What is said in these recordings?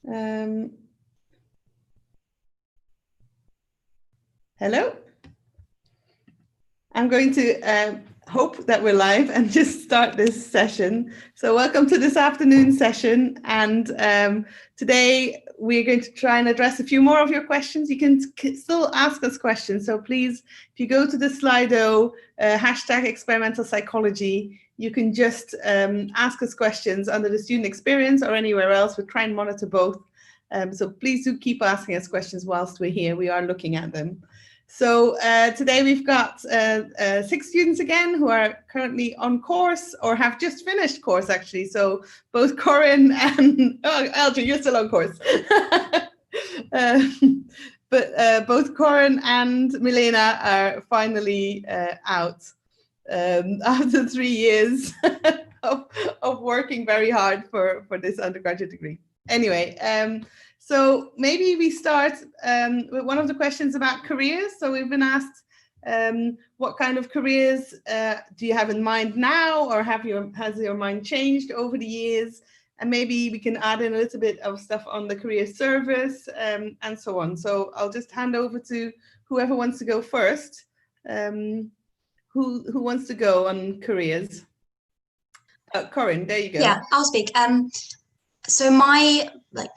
Hello. I'm going to hope that we're live and just start this session. So welcome to this afternoon session. And today we're going to try and address a few more of your questions. You can still ask us questions. So please, if you go to the Slido, hashtag experimental psychology, you can just ask us questions under the student experience or anywhere else. We'll try and monitor both. So please do keep asking us questions whilst we're here. We are looking at them. So today we've got 6 students again who are currently on course or have just finished course actually. So both Corinne and, Eldrin, you're still on course. But both Corinne and Milena are finally out after 3 years of working very hard for this undergraduate degree. Anyway, so maybe we start with one of the questions about careers. So we've been asked, what kind of careers do you have in mind now, or has your mind changed over the years? And maybe we can add in a little bit of stuff on the career service and so on. So I'll just hand over to whoever wants to go first. Who wants to go on careers? Corinne, there you go. Yeah, I'll speak. So my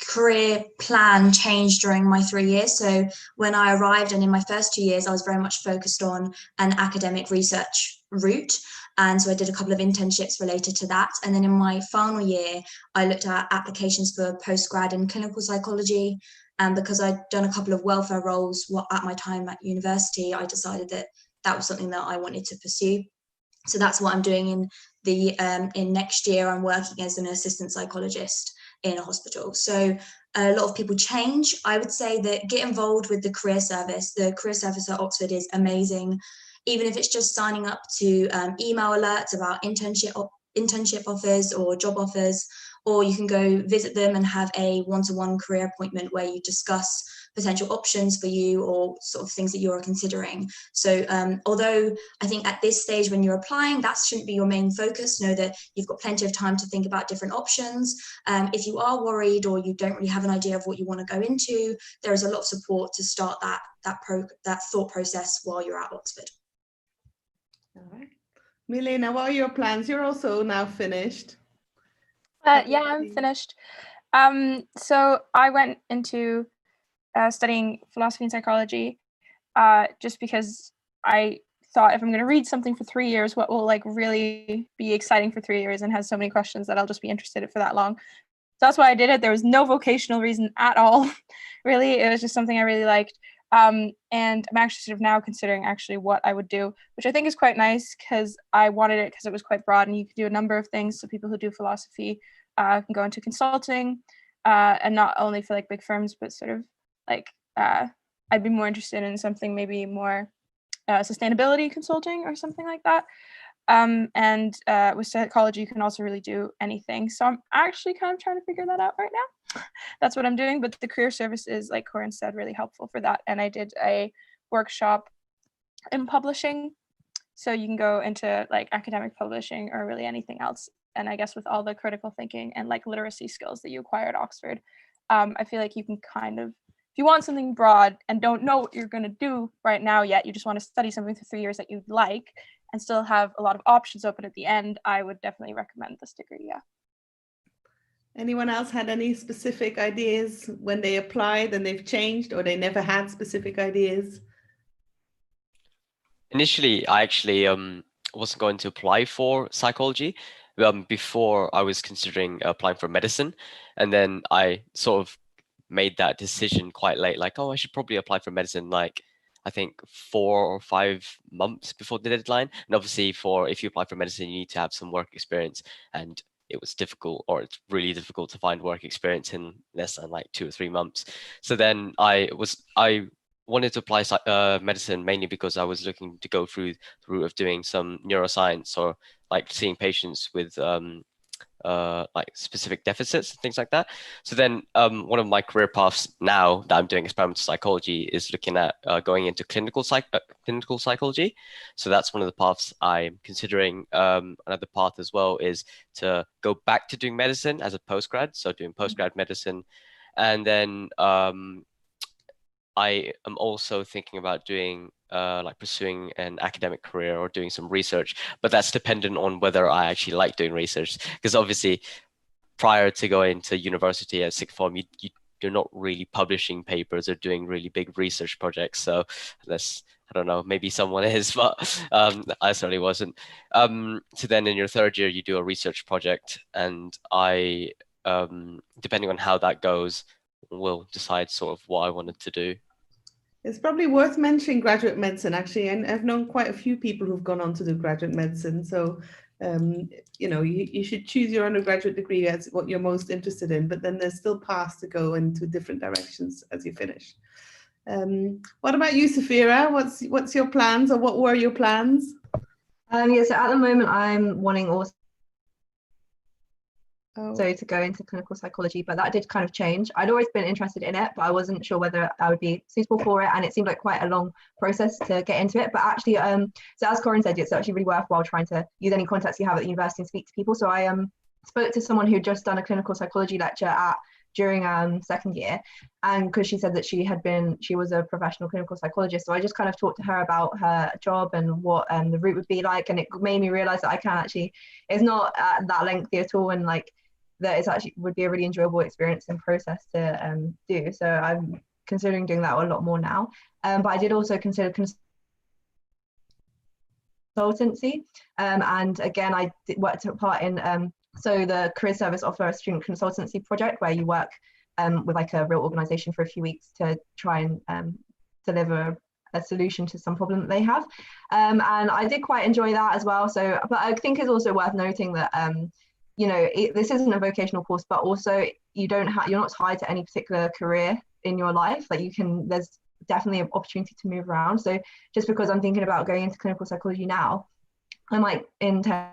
career plan changed during my 3 years. So when I arrived and in my first 2 years, I was very much focused on an academic research route. And so I did a couple of internships related to that. And then in my final year, I looked at applications for postgrad in clinical psychology. And because I'd done a couple of welfare roles at my time at university, I decided that that was something that I wanted to pursue. So that's what I'm doing in next year. I'm working as an assistant psychologist in a hospital. So a lot of people change. I would say that get involved with the career service. The career service at Oxford is amazing. Even if it's just signing up to email alerts about internship offers or job offers, or you can go visit them and have a one-to-one career appointment where you discuss potential options for you or sort of things that you're considering. So although I think at this stage when you're applying, that shouldn't be your main focus, know that you've got plenty of time to think about different options. If you are worried or you don't really have an idea of what you want to go into, there is a lot of support to start that thought process while you're at Oxford. All right. Milena, what are your plans? You're also now finished. Yeah, I'm finished. So I went into studying philosophy and psychology just because I thought if I'm going to read something for 3 years, what will really be exciting for 3 years and has so many questions that I'll just be interested in for that long. So that's why I did it. There was no vocational reason at all. Really, it was just something I really liked. And I'm actually sort of now considering actually what I would do, which I think is quite nice because I wanted it because it was quite broad and you could do a number of things. So people who do philosophy can go into consulting and not only for big firms, but sort of I'd be more interested in something maybe more sustainability consulting or something like that. And with psychology, you can also really do anything. So I'm actually kind of trying to figure that out right now. That's what I'm doing. But the career service is, like Corinne said, really helpful for that. And I did a workshop in publishing. So you can go into academic publishing or really anything else. And I guess with all the critical thinking and literacy skills that you acquire at Oxford, I feel like you can kind of, if you want something broad and don't know what you're going to do right now yet, you just want to study something for 3 years that you'd like and still have a lot of options open at the end, I would definitely recommend this degree, yeah. Anyone else had any specific ideas when they applied and they've changed, or they never had specific ideas? Initially, I actually wasn't going to apply for psychology. Before I was considering applying for medicine, and then I sort of made that decision quite late, I should probably apply for medicine I think 4 or 5 months before the deadline. And obviously if you apply for medicine, you need to have some work experience, and it was difficult, or it's really difficult to find work experience in less than 2 or 3 months. So then I wanted to apply medicine mainly because I was looking to go through the route of doing some neuroscience or seeing patients with specific deficits and things like that. So then one of my career paths now that I'm doing experimental psychology is looking at going into clinical psychology. So that's one of the paths I'm considering. Another path as well is to go back to doing medicine as a postgrad. So doing postgrad medicine. And then I am also thinking about doing like pursuing an academic career or doing some research, but that's dependent on whether I actually like doing research. Because obviously, prior to going to university at sixth form, you're not really publishing papers or doing really big research projects. So unless, I don't know, maybe someone is, but I certainly wasn't. So then in your third year, you do a research project, and I, depending on how that goes, will decide sort of what I wanted to do. It's probably worth mentioning graduate medicine, actually, and I've known quite a few people who've gone on to do graduate medicine. So, you know, you should choose your undergraduate degree as what you're most interested in, but then there's still paths to go into different directions as you finish. What about you, Safira? What's your plans, or what were your plans? Yeah, so at the moment I'm wanting also to go into clinical psychology, but that did kind of change. I'd always been interested in it, but I wasn't sure whether I would be suitable for it, and it seemed like quite a long process to get into it. But actually, so as Corinne said, it's actually really worthwhile trying to use any contacts you have at the university and speak to people. So I spoke to someone who'd just done a clinical psychology lecture during second year, and because she said that she was a professional clinical psychologist, so I just kind of talked to her about her job and what the route would be like, and it made me realize that I can actually, it's not that lengthy at all, and like that it's actually would be a really enjoyable experience and process to do. So I'm considering doing that a lot more now, but I did also consider consultancy, and again I worked a part in so the career service offer a student consultancy project where you work with like a real organization for a few weeks to try and deliver a solution to some problem that they have, and I did quite enjoy that as well. So, but I think it's also worth noting that you know, this isn't a vocational course, but also you're not tied to any particular career in your life. Like there's definitely an opportunity to move around. So just because I'm thinking about going into clinical psychology now, I might in 10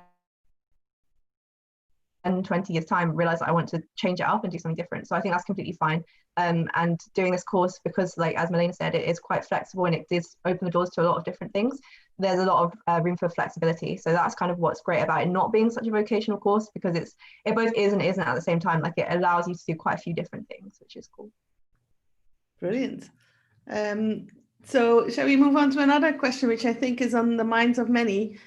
and 20 years time realize that I want to change it up and do something different. So I think that's completely fine. And doing this course, because like as Milena said, it is quite flexible and it does open the doors to a lot of different things. There's a lot of room for flexibility. So that's kind of what's great about it not being such a vocational course, because it both is and isn't at the same time. Like it allows you to do quite a few different things, which is cool. Brilliant. So shall we move on to another question, which I think is on the minds of many?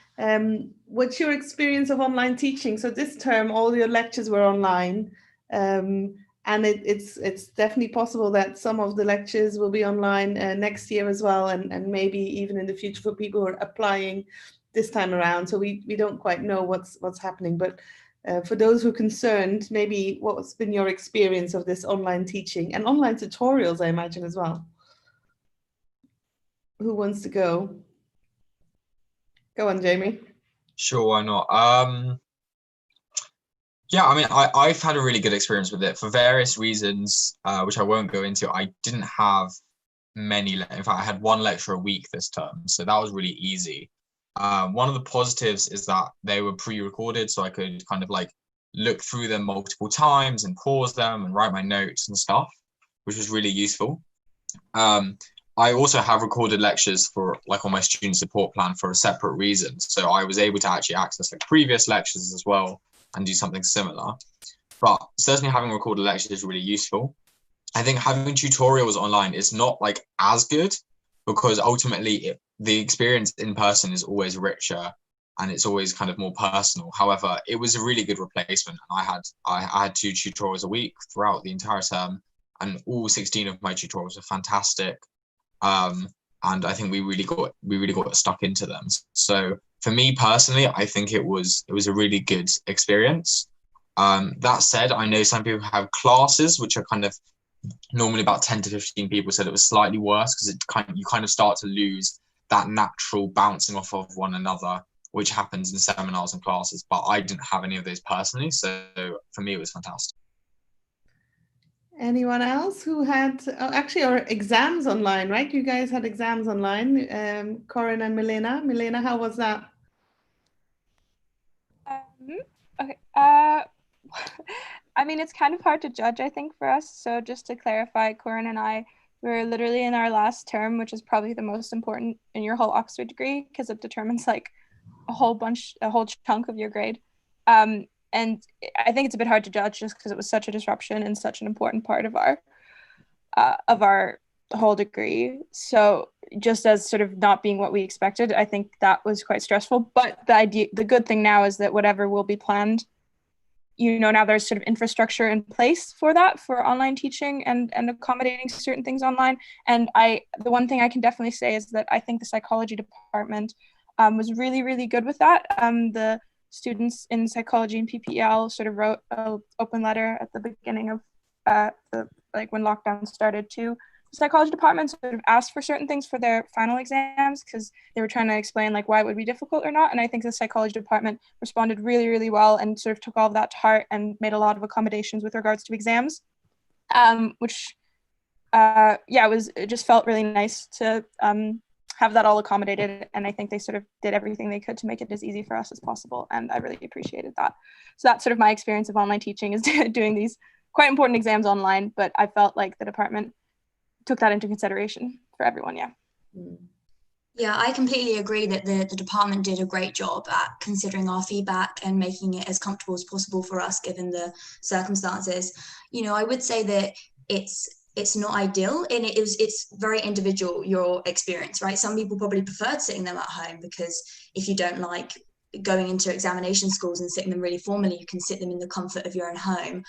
What's your experience of online teaching? So this term, all your lectures were online, and it's definitely possible that some of the lectures will be online next year as well, and maybe even in the future for people who are applying this time around. So we don't quite know what's happening, but for those who are concerned, maybe what's been your experience of this online teaching and online tutorials, I imagine as well. Who wants to go? Go on, Jamie. Sure, why not? Yeah, I mean, I've had a really good experience with it for various reasons, which I won't go into. I didn't have many, in fact, I had one lecture a week this term, so that was really easy. One of the positives is that they were pre-recorded, so I could kind of like look through them multiple times and pause them and write my notes and stuff, which was really useful. I also have recorded lectures for like on my student support plan for a separate reason. So I was able to actually access like previous lectures as well and do something similar. But certainly having recorded lectures is really useful. I think having tutorials online is not like as good, because ultimately the experience in person is always richer and it's always kind of more personal. However, it was a really good replacement. I had 2 tutorials a week throughout the entire term, and all 16 of my tutorials are fantastic. And I think we really got stuck into them. So for me personally, I think it was a really good experience. That said, I know some people have classes which are kind of normally about 10 to 15 people, said it was slightly worse because you kind of start to lose that natural bouncing off of one another, which happens in seminars and classes. But I didn't have any of those personally, so for me it was fantastic. Anyone else who had actually our exams online, right? You guys had exams online, Corinne and Milena. Milena, how was that? Okay. I mean, it's kind of hard to judge, I think, for us. So just to clarify, Corinne and I were literally in our last term, which is probably the most important in your whole Oxford degree because it determines like a whole chunk of your grade. And I think it's a bit hard to judge just because it was such a disruption and such an important part of our whole degree. So just as sort of not being what we expected, I think that was quite stressful. But the good thing now is that whatever will be planned, now there's sort of infrastructure in place for that, for online teaching and accommodating certain things online. And the one thing I can definitely say is that I think the psychology department was really, really good with that. The students in psychology and PPL sort of wrote an open letter at the beginning of when lockdown started to the psychology department, sort of asked for certain things for their final exams because they were trying to explain why it would be difficult or not. And I think the psychology department responded really, really well and sort of took all of that to heart and made a lot of accommodations with regards to exams, which it just felt really nice to have that all accommodated. And I think they sort of did everything they could to make it as easy for us as possible. And I really appreciated that. So that's sort of my experience of online teaching, is doing these quite important exams online, but I felt like the department took that into consideration for everyone. Yeah, I completely agree that the department did a great job at considering our feedback and making it as comfortable as possible for us given the circumstances. I would say that it's not ideal, and it's very individual, your experience, right? Some people probably preferred sitting them at home because if you don't like going into examination schools and sitting them really formally, you can sit them in the comfort of your own home.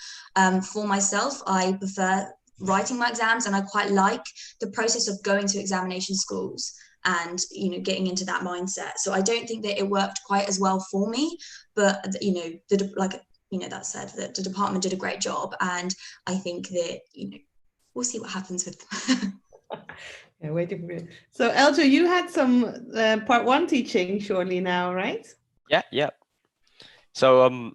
For myself, I prefer writing my exams, and I quite like the process of going to examination schools and getting into that mindset. So I don't think that it worked quite as well for me, but that said, that the department did a great job, and I think that we'll see what happens with them. Yeah, waiting for it. So Eljo, you had some part 1 teaching shortly now, right? Yeah. So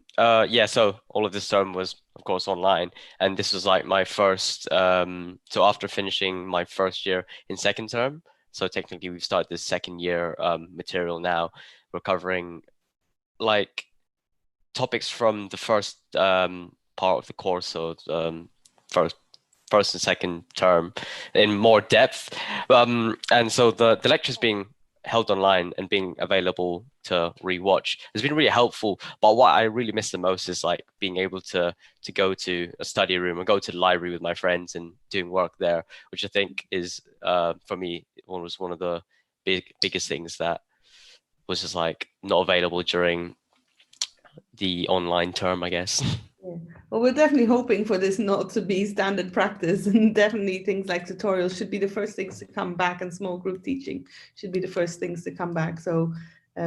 so all of this term was of course online, and this was my first so after finishing my first year in second term, so technically we've started this second year material now. We're covering topics from the first part of the course, so first and second term in more depth, and so the lectures being held online and being available to rewatch has been really helpful. But what I really miss the most is being able to go to a study room or go to the library with my friends and doing work there, which I think is for me was one of the biggest things that was just not available during the online term, I guess. Yeah. Well, we're definitely hoping for this not to be standard practice, and definitely things like tutorials should be the first things to come back, and small group teaching should be the first things to come back. So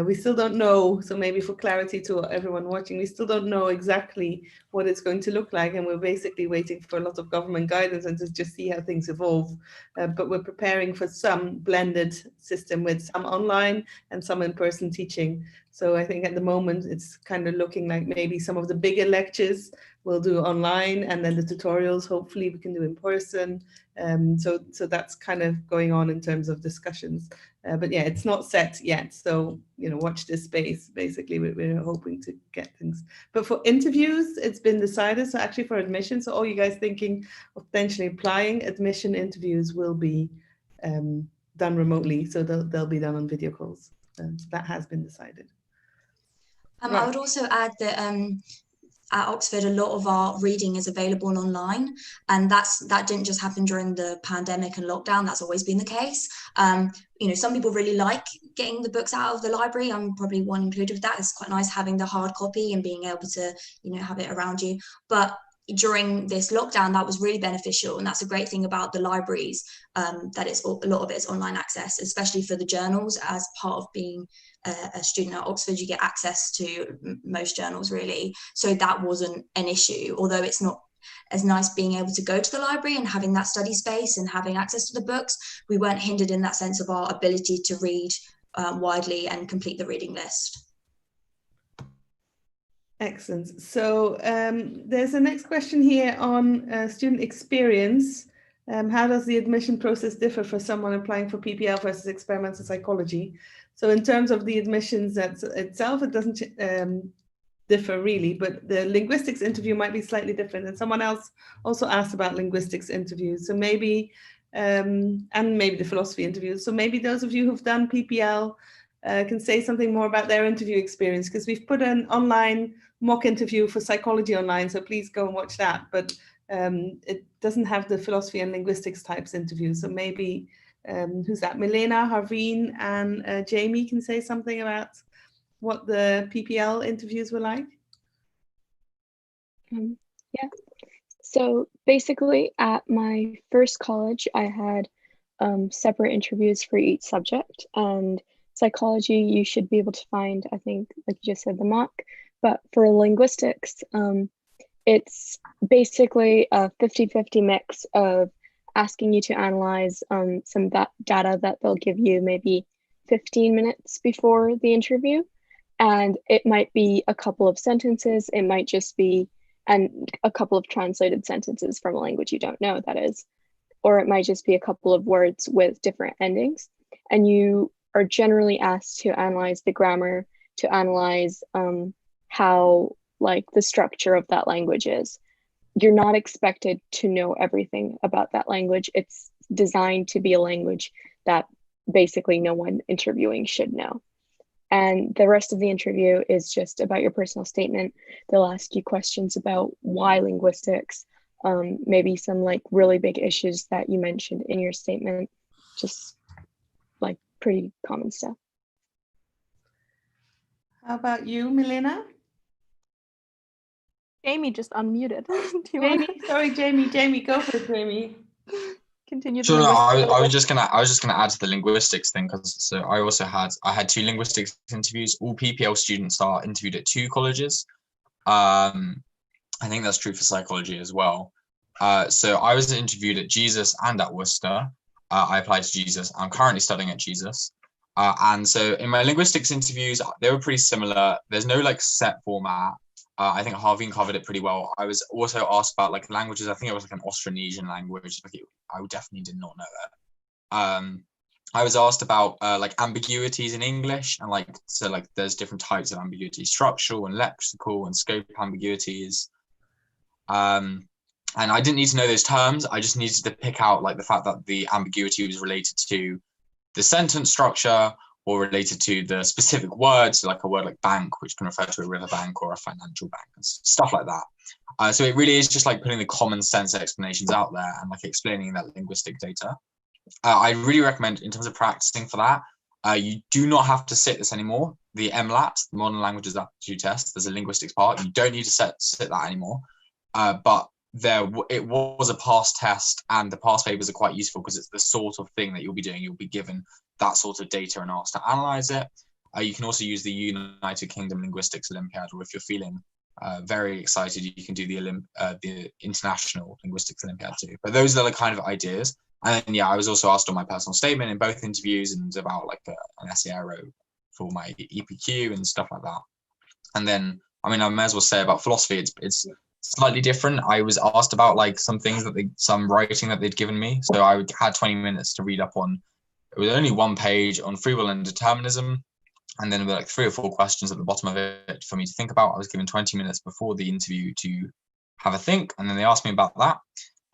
we still don't know. So maybe for clarity to everyone watching, we still don't know exactly what it's going to look like, and we're basically waiting for a lot of government guidance and to just see how things evolve. But we're preparing for some blended system with some online and some in-person teaching. So I think at the moment it's kind of looking like maybe some of the bigger lectures we'll do online, and then the tutorials hopefully we can do in person. So that's kind of going on in terms of discussions. But yeah, it's not set yet. So watch this space. Basically, we're hoping to get things. But for interviews, it's been decided. So actually for admission, so all you guys thinking of potentially applying, admission interviews will be done remotely. So they'll be done on video calls. So that has been decided. Right. I would also add that at Oxford, a lot of our reading is available online, and that didn't just happen during the pandemic and lockdown. That's always been the case. Some people really like getting the books out of the library. I'm probably one included with that. It's quite nice having the hard copy and being able to, have it around you. But during this lockdown, that was really beneficial, and that's a great thing about the libraries, that a lot of it is online access, especially for the journals. As part of being a student at Oxford, you get access to most journals really, so that wasn't an issue. Although it's not as nice being able to go to the library and having that study space and having access to the books, we weren't hindered in that sense of our ability to read widely and complete the reading list. Excellent. So there's a next question here on student experience. How does the admission process differ for someone applying for PPL versus experimental psychology? So in terms of the admissions itself, it doesn't differ really, but the linguistics interview might be slightly different. And someone else also asked about linguistics interviews. So maybe, and maybe the philosophy interviews. So maybe those of you who've done PPL can say something more about their interview experience, because we've put an online mock interview for psychology online, so please go and watch that. But it doesn't have the philosophy and linguistics types interview. So maybe, who's that? Milena, Harveen, and Jamie can say something about what the PPL interviews were like. Yeah. So basically, at my first college, I had separate interviews for each subject. And psychology, you should be able to find, I think, like you just said, the mock. But for linguistics, it's basically a 50-50 mix of asking you to analyze some data that they'll give you maybe 15 minutes before the interview. And it might be a couple of sentences, it might just be a couple of translated sentences from a language you don't know, that is, or it might just be a couple of words with different endings. And you are generally asked to analyze the grammar, to analyze how like the structure of that language is. You're not expected to know everything about that language. It's designed to be a language that basically no one interviewing should know. And the rest of the interview is just about your personal statement. They'll ask you questions about why linguistics, maybe some like really big issues that you mentioned in your statement, just like pretty common stuff. How about you, Milena? Jamie just unmuted. Do you Jamie, want sorry, Jamie, go for it, Jamie. to continue? Sure, no, I was just gonna add to the linguistics thing, because so I had 2 linguistics interviews. All PPL students are interviewed at 2 colleges. I think that's true for psychology as well. So I was interviewed at Jesus and at Worcester. I applied to Jesus. I'm currently studying at Jesus. And so in my linguistics interviews, they were pretty similar. There's no like set format. I think Harveen covered it pretty well. I was also asked about like languages. I think it was like an Austronesian language. I definitely did not know that. I was asked about like ambiguities in English, and like so like there's different types of ambiguity: structural and lexical and scope ambiguities. And I didn't need to know those terms. I just needed to pick out like the fact that the ambiguity was related to the sentence structure, or related to the specific words, like a word like bank, which can refer to a river bank or a financial bank, and stuff like that. So it really is just like putting the common sense explanations out there and like explaining that linguistic data. I really recommend, in terms of practicing for that, you do not have to sit this anymore. The MLAT, the Modern Languages Aptitude Test, there's a linguistics part. You don't need to sit that anymore. But it was a past test, and the past papers are quite useful because it's the sort of thing that you'll be doing. You'll be given that sort of data and asked to analyze it. You can also use the United Kingdom Linguistics Olympiad, or if you're feeling very excited, you can do the International Linguistics Olympiad too. But those are the kind of ideas. And then, yeah, I was also asked on my personal statement in both interviews, and about like an essay I wrote for my EPQ and stuff like that. And then, I mean, I may as well say about philosophy, it's slightly different. I was asked about like some things some writing that they'd given me. So I had 20 minutes to read up on. It was only 1 page on free will and determinism. And then there were like 3 or 4 questions at the bottom of it for me to think about. I was given 20 minutes before the interview to have a think. And then they asked me about that.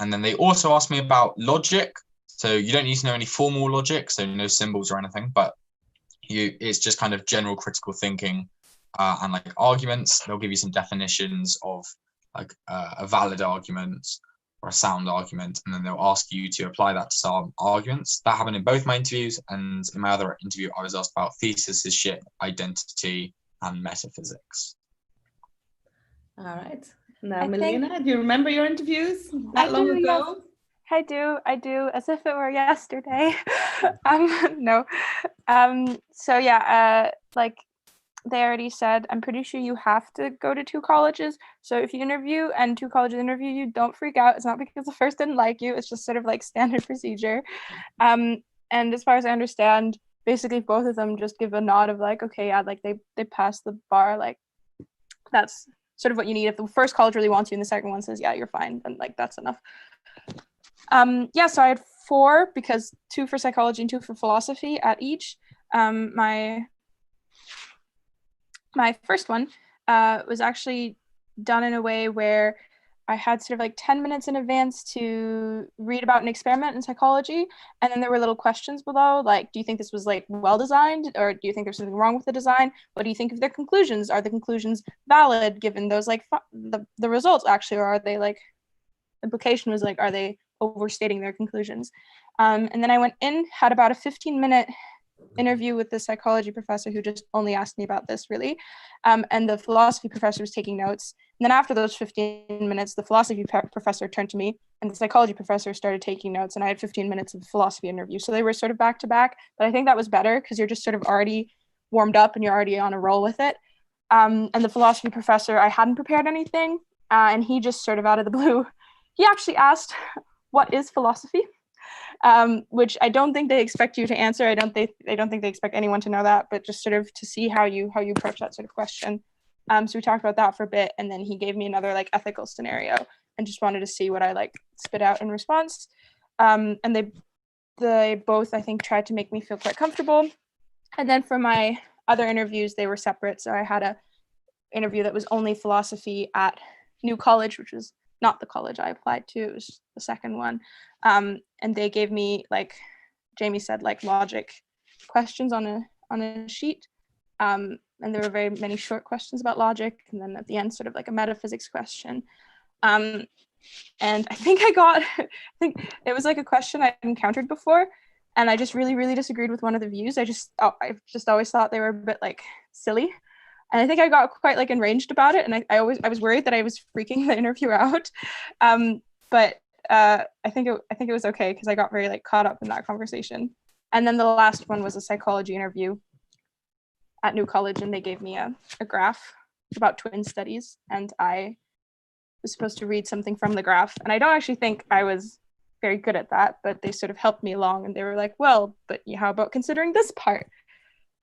And then they also asked me about logic. So you don't need to know any formal logic, so no symbols or anything, but it's just kind of general critical thinking and like arguments. They'll give you some definitions of like a valid argument or a sound argument, and then they'll ask you to apply that to some arguments. That happened in both my interviews, and in my other interview, I was asked about thesis, identity, and metaphysics. All right. Now, Milena, do you remember your interviews that long ago? Yes. I do, as if it were yesterday. No. So yeah, like they already said, I'm pretty sure you have to go to 2 colleges. So if you interview and 2 colleges interview you, don't freak out. It's not because the first didn't like you. It's just sort of like standard procedure. And as far as I understand, basically both of them just give a nod of like, okay, yeah, like they passed the bar. Like that's sort of what you need. If the first college really wants you and the second one says, yeah, you're fine, then like that's enough. Yeah, so I had 4, because 2 for psychology and 2 for philosophy at each. My first one was actually done in a way where I had sort of like 10 minutes in advance to read about an experiment in psychology. And then there were little questions below, like, do you think this was like well designed, or do you think there's something wrong with the design? What do you think of their conclusions? Are the conclusions valid given those like the results actually, or are they like, implication was like, are they overstating their conclusions? And then I went in, had about a 15-minute interview with the psychology professor who just only asked me about this really. And the philosophy professor was taking notes. And then after those 15 minutes, the philosophy professor turned to me and the psychology professor started taking notes, and I had 15 minutes of philosophy interview. So they were sort of back to back, but I think that was better because you're just sort of already warmed up and you're already on a roll with it. And the philosophy professor, I hadn't prepared anything, and he just sort of out of the blue, he actually asked, what is philosophy? Which I don't think they expect you to answer. I don't think they expect anyone to know that, but just sort of to see how you approach that sort of question. So we talked about that for a bit, and then he gave me another like ethical scenario and just wanted to see what I like spit out in response. And they both, I think, tried to make me feel quite comfortable. And then for my other interviews, they were separate. So I had a interview that was only philosophy at New College, which was not the college I applied to. It was the second one. And they gave me, like Jamie said, like logic questions on a sheet. And there were very many short questions about logic. And then at the end, sort of like a metaphysics question. And I think I think it was like a question I'd encountered before. And I just really, really disagreed with one of the views. I just always thought they were a bit like silly. And I think I got quite like enraged about it. And I was worried that I was freaking the interviewer out. But I think it was okay because I got very like caught up in that conversation. And then the last one was a psychology interview at New College, and they gave me a graph about twin studies, and I was supposed to read something from the graph. And I don't actually think I was very good at that, but they sort of helped me along, and they were like, well, but how about considering this part?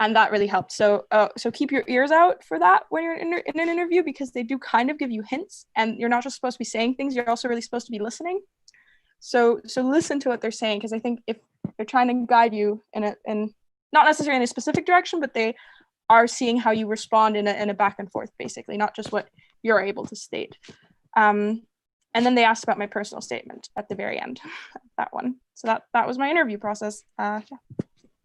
And that really helped. So keep your ears out for that when you're in an interview, because they do kind of give you hints, and you're not just supposed to be saying things, you're also really supposed to be listening. So listen to what they're saying, because I think if they're trying to guide you in not necessarily in a specific direction, but they are seeing how you respond in a back and forth, basically, not just what you're able to state. And then they asked about my personal statement at the very end, that one. So that was my interview process. Yeah.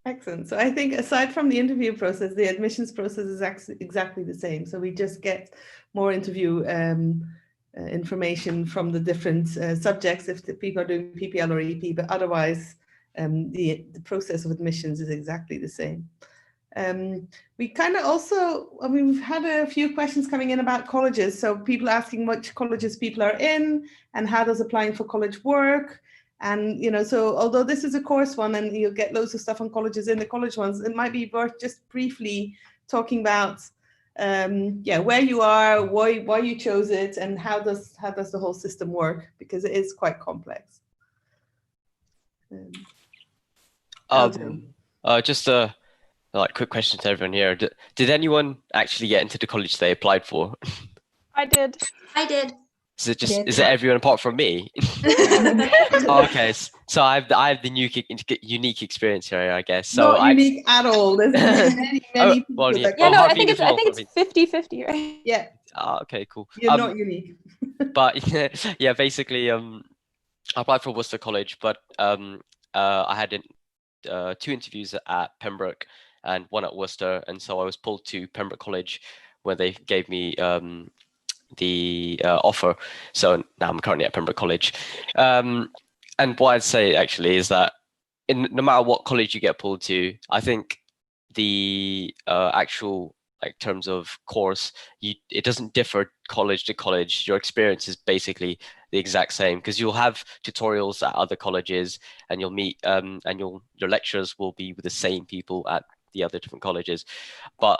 Excellent. So I think aside from the interview process, the admissions process is exactly the same. So we just get more interview information from the different subjects if the people are doing PPL or EP, but otherwise the process of admissions is exactly the same. We kind of also, I mean, we've had a few questions coming in about colleges. So people asking which colleges people are in and how does applying for college work. And, you know, so although this is a course one and you'll get loads of stuff on colleges in the college ones, it might be worth just briefly talking about, where you are, why you chose it, and how does the whole system work, because it is quite complex. Just a quick question to everyone here. Did anyone actually get into the college they applied for? I did. Is it everyone apart from me? Okay, so I have the unique experience here, I guess. So not unique at all. There's many people. Well, yeah. Yeah, no, I think it's 50-50, right? Yeah. Okay, cool. You're not unique. But yeah, basically, I applied for Worcester College, but I had 2 interviews at Pembroke and 1 at Worcester, and so I was pulled to Pembroke College where they gave me the offer. So now I'm currently at Pembroke College. And what I'd say actually is that no matter what college you get pulled to, I think the actual like terms of course, it doesn't differ college to college. Your experience is basically the exact same, because you'll have tutorials at other colleges and you'll meet and your lecturers will be with the same people at the other different colleges. But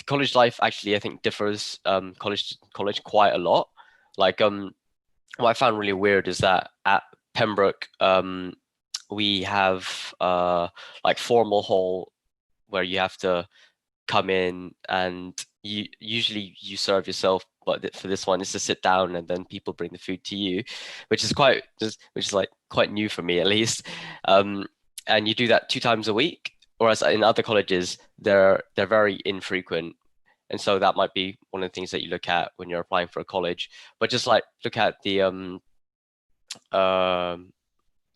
college life actually I think differs college to college quite a lot. Like what I found really weird is that at Pembroke we have like formal hall where you have to come in and usually you serve yourself, but for this one it's to sit down and then people bring the food to you, which is quite new for me at least. And you do that 2 times a week, whereas in other colleges they're very infrequent, And so that might be one of the things that you look at when you're applying for a college. But just like look at the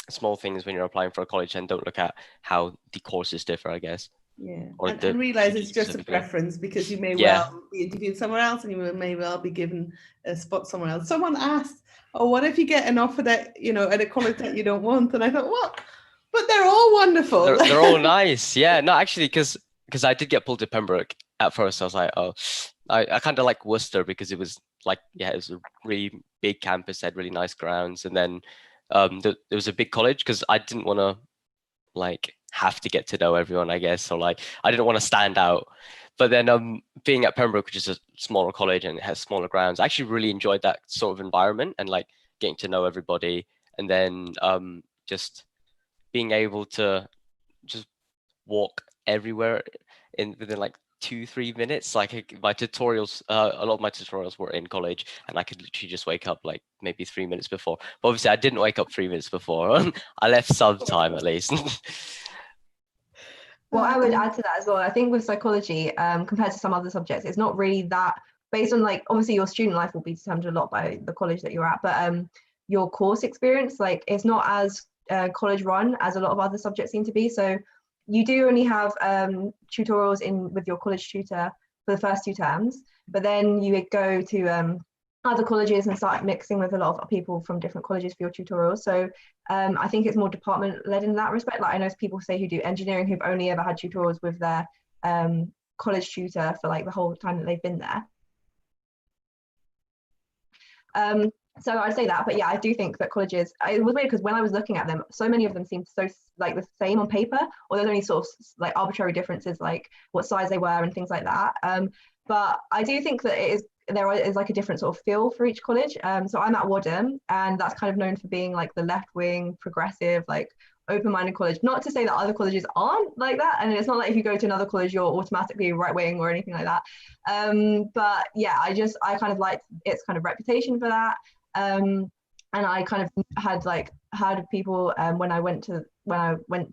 small things when you're applying for a college, and don't look at how the courses differ, I guess. Yeah, Or and realize it's just a specifically. preference, because you may Yeah. well be interviewed somewhere else, and you may well be given a spot somewhere else. Someone asked, "Oh, what if you get an offer that, you know, at a college that you don't want?" And I thought, what? But they're all wonderful. They're all nice. Yeah, no, actually, because I did get pulled to Pembroke at first. I was like, oh, I kind of like Worcester because it was like, yeah, it was a really big campus, had really nice grounds, and then there was a big college, because I didn't want to like have to get to know everyone, I guess. So like I didn't want to stand out. But then being at Pembroke, which is a smaller college and it has smaller grounds, I actually really enjoyed that sort of environment and like getting to know everybody, and then just being able to just walk everywhere within like 2-3 minutes. Like my tutorials, a lot of my tutorials were in college, and I could literally just wake up like maybe 3 minutes before. But obviously I didn't wake up 3 minutes before. I left some time at least. Well, I would add to that as well. I think with psychology, compared to some other subjects, it's not really that based on, like, obviously your student life will be determined a lot by the college that you're at, but your course experience, like, it's not as college run as a lot of other subjects seem to be. So you do only have tutorials in with your college tutor for the first 2 terms, but then you would go to other colleges and start mixing with a lot of people from different colleges for your tutorials. So I think it's more department led in that respect. Like I know people say who do engineering who've only ever had tutorials with their college tutor for like the whole time that they've been there. So I'd say that, but yeah, I do think that colleges, it was weird because when I was looking at them, so many of them seemed so like the same on paper, or there's only sort of like arbitrary differences, like what size they were and things like that. But I do think that there is like a different sort of feel for each college. So I'm at Wadham, and that's kind of known for being like the left-wing, progressive, like open-minded college. Not to say that other colleges aren't like that, and it's not like if you go to another college you're automatically right-wing or anything like that. But yeah, I kind of like its kind of reputation for that. And I kind of had like heard of people when I went to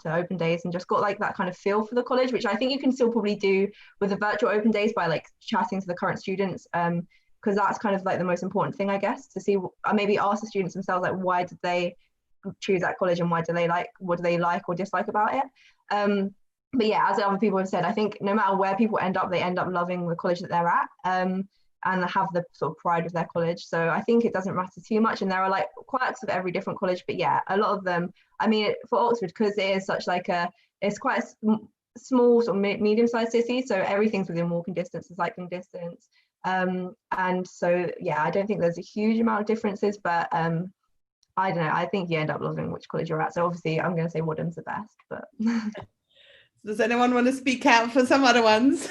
open days, and just got like that kind of feel for the college, which I think you can still probably do with the virtual open days by like chatting to the current students, because that's kind of like the most important thing, I guess, to see maybe ask the students themselves like why did they choose that college and what do they like or dislike about it. But yeah, as other people have said, I think no matter where people end up, they end up loving the college that they're at. And have the sort of pride of their college. So I think it doesn't matter too much. And there are like quirks of every different college, but yeah, a lot of them, I mean, for Oxford, because it is such like it's quite a small sort of medium-sized city. So everything's within walking distance and cycling distance. And so, yeah, I don't think there's a huge amount of differences, but I don't know. I think you end up loving which college you're at. So obviously I'm going to say Wadham's the best, but. Does anyone want to speak out for some other ones?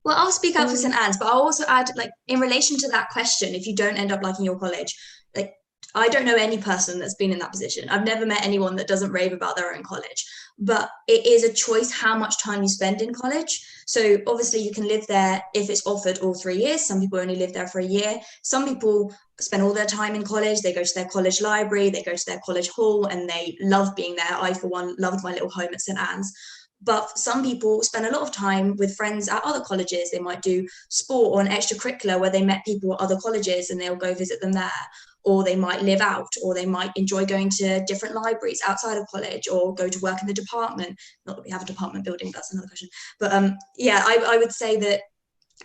Well, I'll speak out for St Anne's, but I'll also add, like, in relation to that question, if you don't end up liking your college, like, I don't know any person that's been in that position. I've never met anyone that doesn't rave about their own college, but it is a choice how much time you spend in college. So obviously you can live there if it's offered all 3 years. Some people only live there for a year. Some people spend all their time in college. They go to their college library, they go to their college hall, and they love being there. I, for one, loved my little home at St Anne's. But some people spend a lot of time with friends at other colleges. They might do sport or an extracurricular where they met people at other colleges and they'll go visit them there. Or they might live out, or they might enjoy going to different libraries outside of college, or go to work in the department. Not that we have a department building, that's another question. But yeah, I would say that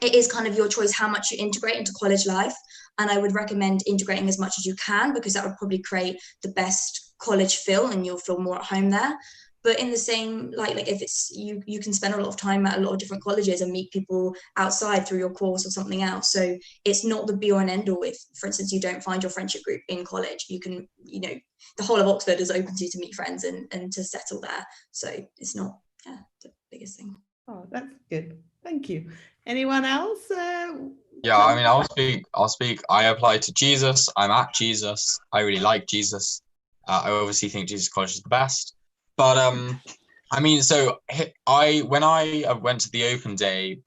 it is kind of your choice how much you integrate into college life. And I would recommend integrating as much as you can, because that would probably create the best college feel and you'll feel more at home there. But in the same, like if it's you can spend a lot of time at a lot of different colleges and meet people outside through your course or something else. So it's not the be all and end all. If, for instance, you don't find your friendship group in college, you can, the whole of Oxford is open to you to meet friends and to settle there. So it's not the biggest thing. Oh, that's good. Thank you. Anyone else? Yeah, I mean, I'll speak. I applied to Jesus. I'm at Jesus. I really like Jesus. I obviously think Jesus College is the best. But I mean, so when I went to the open day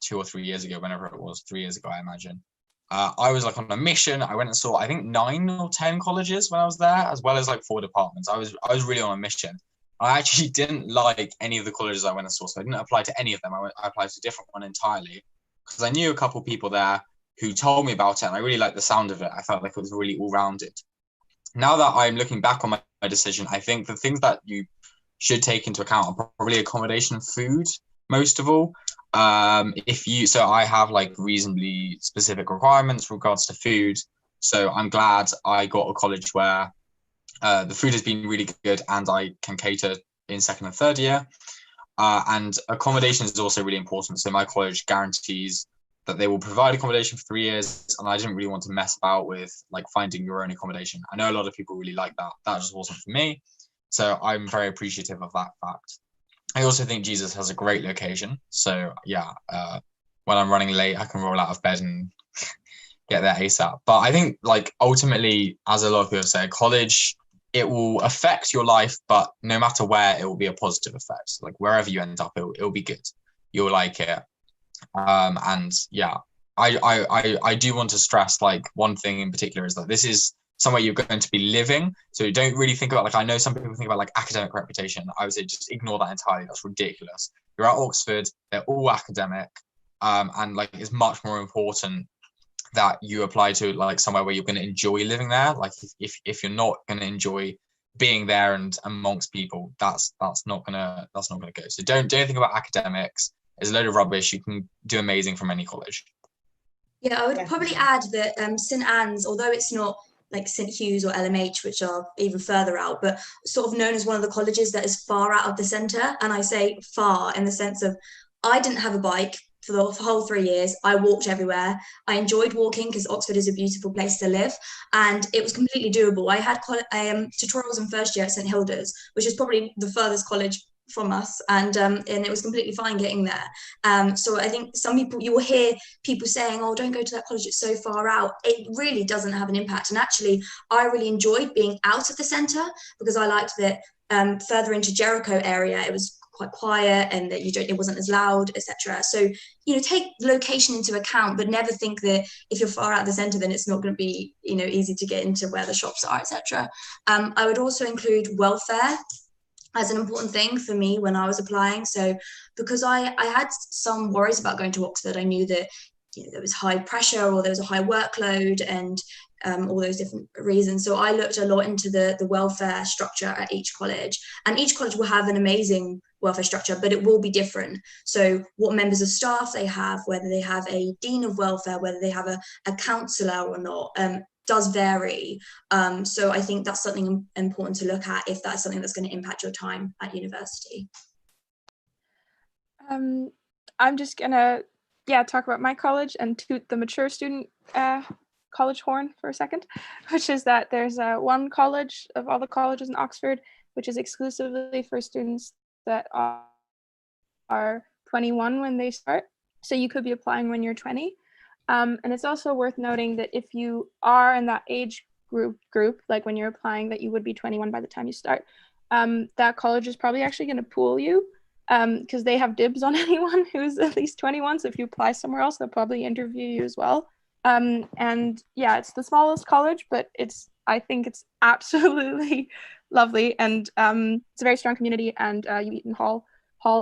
2 or 3 years ago, whenever it was, 3 years ago, I imagine, I was like on a mission. I went and saw, I think, 9 or 10 colleges when I was there, as well as like 4 departments. I was really on a mission. I actually didn't like any of the colleges I went and saw, so I didn't apply to any of them. I applied to a different one entirely because I knew a couple of people there who told me about it, and I really liked the sound of it. I felt like it was really all-rounded. Now that I'm looking back on my decision, I think the things that you should take into account are probably accommodation and food, most of all. So I have like reasonably specific requirements with regards to food. So I'm glad I got a college where the food has been really good and I can cater in second and third year. And accommodation is also really important. So my college guarantees that they will provide accommodation for 3 years. And I didn't really want to mess about with like finding your own accommodation. I know a lot of people really like that. That just wasn't for me. So I'm very appreciative of that fact. I also think Jesus has a great location. So yeah, when I'm running late, I can roll out of bed and get there ASAP. But I think like ultimately, as a lot of people say, college, it will affect your life, but no matter where, it will be a positive effect. Like wherever you end up, it'll be good. You'll like it. And yeah, I do want to stress like one thing in particular is that this is somewhere you're going to be living. So don't really think about, like, I know some people think about like academic reputation. I would say just ignore that entirely. That's ridiculous. You're at Oxford, they're all academic. And like it's much more important that you apply to like somewhere where you're going to enjoy living there. Like if you're not going to enjoy being there and amongst people, that's not gonna go. So don't think about academics. It's a load of rubbish. You can do amazing from any college. Yeah, I would probably add that St Anne's, although it's not like St Hugh's or LMH, which are even further out, but sort of known as one of the colleges that is far out of the centre. And I say far in the sense of I didn't have a bike for the whole 3 years. I walked everywhere. I enjoyed walking because Oxford is a beautiful place to live, and it was completely doable. I had tutorials in first year at St Hilda's, which is probably the furthest college from us, and it was completely fine getting there. So I think some people, you will hear people saying, oh, don't go to that college, it's so far out. It really doesn't have an impact. And actually I really enjoyed being out of the centre because I liked that further into Jericho area it was quite quiet and that it wasn't as loud, etc. So take location into account, but never think that if you're far out of the centre then it's not going to be easy to get into where the shops are, etc. I would also include welfare as an important thing for me when I was applying. So because I had some worries about going to Oxford, I knew that there was high pressure or there was a high workload and all those different reasons. So I looked a lot into the welfare structure at each college, and each college will have an amazing welfare structure, but it will be different. So what members of staff they have, whether they have a dean of welfare, whether they have a counsellor or not, does vary. So I think that's something important to look at if that's something that's going to impact your time at university. I'm just gonna talk about my college and toot the mature student college horn for a second, which is that there's one college of all the colleges in Oxford which is exclusively for students that are 21 when they start. So you could be applying when you're 20. And it's also worth noting that if you are in that age group, like when you're applying, that you would be 21 by the time you start, that college is probably actually going to pool you because they have dibs on anyone who's at least 21. So if you apply somewhere else, they'll probably interview you as well. And yeah, it's the smallest college, but I think it's absolutely lovely. And it's a very strong community, and you eat in hall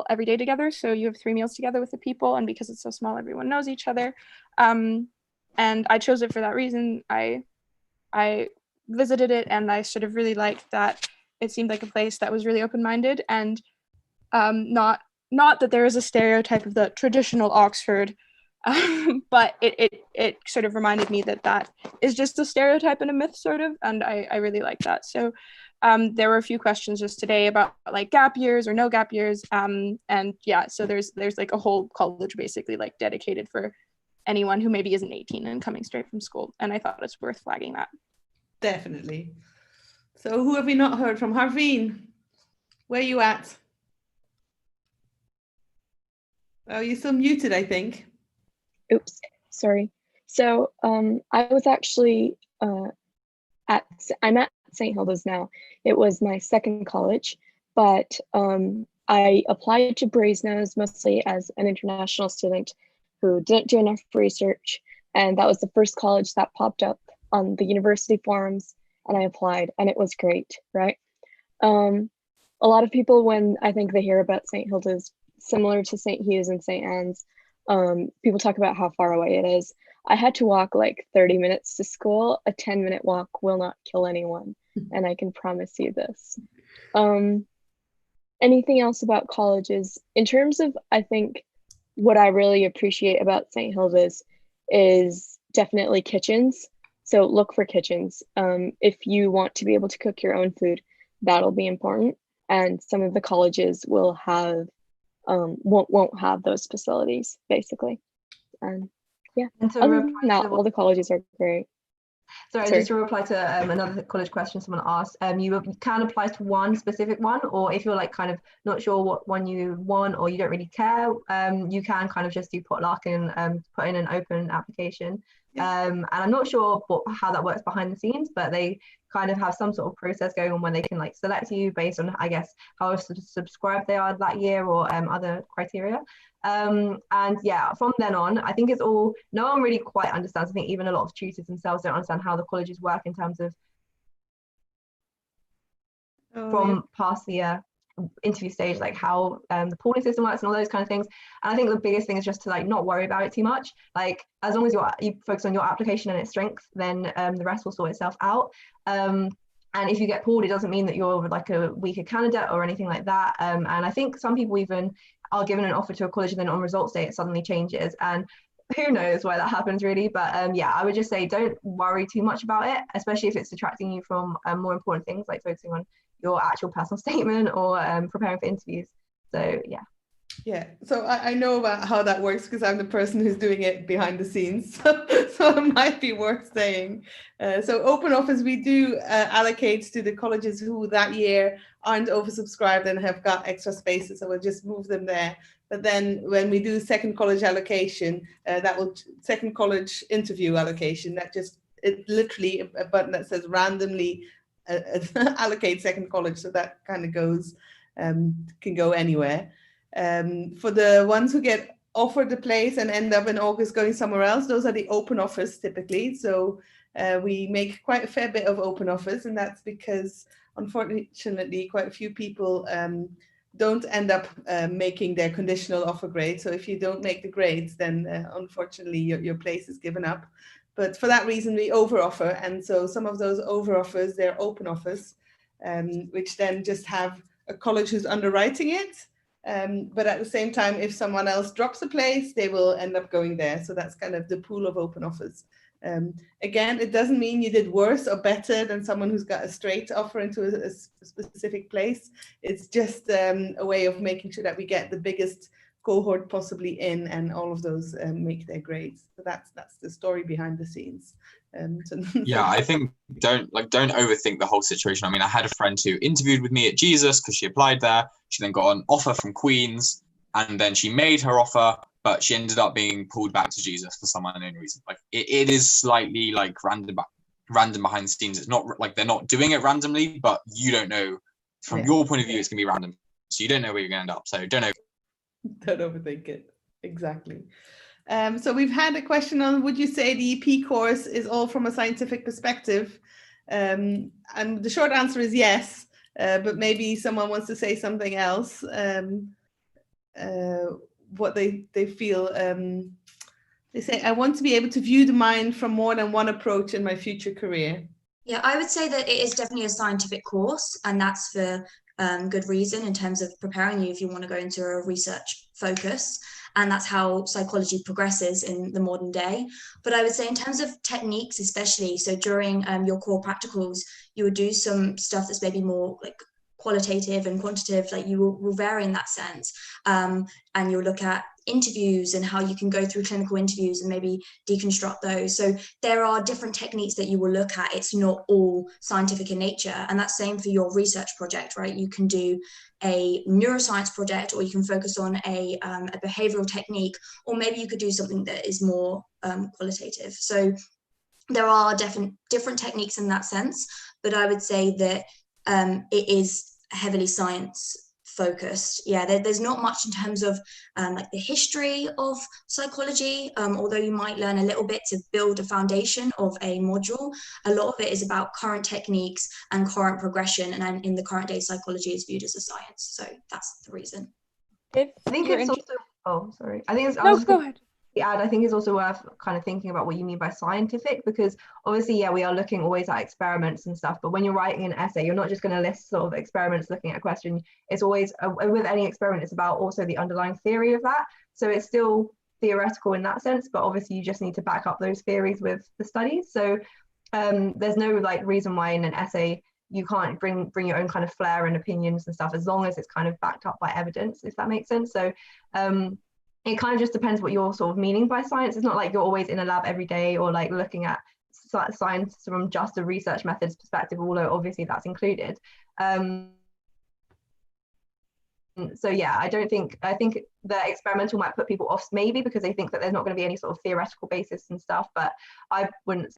every day together. So you have 3 meals together with the people. And because it's so small, everyone knows each other. And I chose it for that reason. I visited it and I sort of really liked that it seemed like a place that was really open-minded, and not that there is a stereotype of the traditional Oxford, but it sort of reminded me that is just a stereotype and a myth sort of, and I really like that. So there were a few questions just today about like gap years or no gap years, and yeah, so there's like a whole college basically like dedicated for anyone who maybe isn't 18 and coming straight from school, and I thought it's worth flagging that. Definitely. So who have we not heard from? Harveen, where are you at? Oh, you're still muted, I think. Oops, sorry. So I was actually I'm at St. Hilda's now. It was my second college, but I applied to Brasenose mostly as an international student who didn't do enough research, and that was the first college that popped up on the university forums, and I applied, and it was great, right? a lot of people, when I think they hear about St. Hilda's, similar to St. Hugh's and St. Anne's, people talk about how far away it is. I had to walk like 30 minutes to school. A 10-minute walk will not kill anyone, and I can promise you this. Anything else about colleges? In terms of, I think, what I really appreciate about St. Hilda's is definitely kitchens. So look for kitchens. If you want to be able to cook your own food, that'll be important. And some of the colleges will have, won't have those facilities, basically. Yeah, And to other reply than that, to all the colleges are great. Sorry, just to reply to another college question someone asked, you can apply to one specific one, or if you're like kind of not sure what one you want or you don't really care, you can kind of just do potluck and put in an open application. And I'm not sure how that works behind the scenes, but they kind of have some sort of process going on when they can like select you based on, I guess, how subscribed they are that year or other criteria. And yeah, from then on, I think it's all, no one really quite understands. I think even a lot of tutors themselves don't understand how the colleges work in terms of past the interview stage, like how the pooling system works and all those kind of things. And I think the biggest thing is just to like not worry about it too much. Like as long as you focus on your application and its strength, then the rest will sort itself out. And if you get pulled, it doesn't mean that you're like a weaker candidate or anything like that. And I think some people even are given an offer to a college and then on results day it suddenly changes. And who knows why that happens really. But yeah, I would just say don't worry too much about it, especially if it's detracting you from more important things like focusing on your actual personal statement or preparing for interviews. So yeah. Yeah, so I know about how that works because I'm the person who's doing it behind the scenes. So it might be worth saying. So open offers, we do allocate to the colleges who that year aren't oversubscribed and have got extra spaces. So we'll just move them there. But then when we do second college allocation, second college interview allocation, it literally a button that says randomly allocate second college. So that kind of goes, can go anywhere. For the ones who get offered the place and end up in August going somewhere else, those are the open offers typically. So we make quite a fair bit of open offers, and that's because unfortunately quite a few people don't end up making their conditional offer grade. So if you don't make the grades, then unfortunately your place is given up. But for that reason we over offer, and so some of those over offers, they're open offers, which then just have a college who's underwriting it. But at the same time, if someone else drops a place, they will end up going there. So that's kind of the pool of open offers. Again, it doesn't mean you did worse or better than someone who's got a straight offer into a specific place. It's just a way of making sure that we get the biggest cohort possibly in, and all of those make their grades. So that's the story behind the scenes. Yeah, I think don't overthink the whole situation. I mean, I had a friend who interviewed with me at Jesus because she applied there. She then got an offer from Queen's, and then she made her offer, but she ended up being pulled back to Jesus for some unknown reason. Like it is slightly like random behind the scenes. It's not like they're not doing it randomly, but you don't know from your point of view. It's gonna be random, so you don't know where you're gonna end up. So don't overthink it. Exactly. So we've had a question on, would you say the EP course is all from a scientific perspective? And the short answer is yes, but maybe someone wants to say something else, what they feel. They say, I want to be able to view the mind from more than one approach in my future career. Yeah, I would say that it is definitely a scientific course, and that's for good reason in terms of preparing you if you want to go into a research focus. And that's how psychology progresses in the modern day. But I would say in terms of techniques, especially, so during your core practicals, you would do some stuff that's maybe more like qualitative and quantitative, like you will vary in that sense. And you'll look at interviews and how you can go through clinical interviews and maybe deconstruct those. So there are different techniques that you will look at. It's not all scientific in nature. And that's same for your research project, right? You can do a neuroscience project, or you can focus on a behavioral technique, or maybe you could do something that is more qualitative. So there are different techniques in that sense, but I would say that it is heavily science focused. Yeah, there's not much in terms of like the history of psychology, although you might learn a little bit to build a foundation of a module. A lot of it is about current techniques and current progression, and in the current day, psychology is viewed as a science. So that's the reason. If I think you're it's also, oh, sorry. I think it's, no, go ahead. I think it's also worth kind of thinking about what you mean by scientific, because obviously, yeah, we are looking always at experiments and stuff, but when you're writing an essay, you're not just going to list sort of experiments looking at a question. It's always, with any experiment, it's about also the underlying theory of that. So it's still theoretical in that sense, but obviously you just need to back up those theories with the studies. So there's no like reason why in an essay you can't bring your own kind of flair and opinions and stuff, as long as it's kind of backed up by evidence, if that makes sense. So it kind of just depends what you're sort of meaning by science. It's not like you're always in a lab every day or like looking at science from just a research methods perspective, although obviously that's included. So yeah, I think the experimental might put people off maybe because they think that there's not going to be any sort of theoretical basis and stuff, but I wouldn't.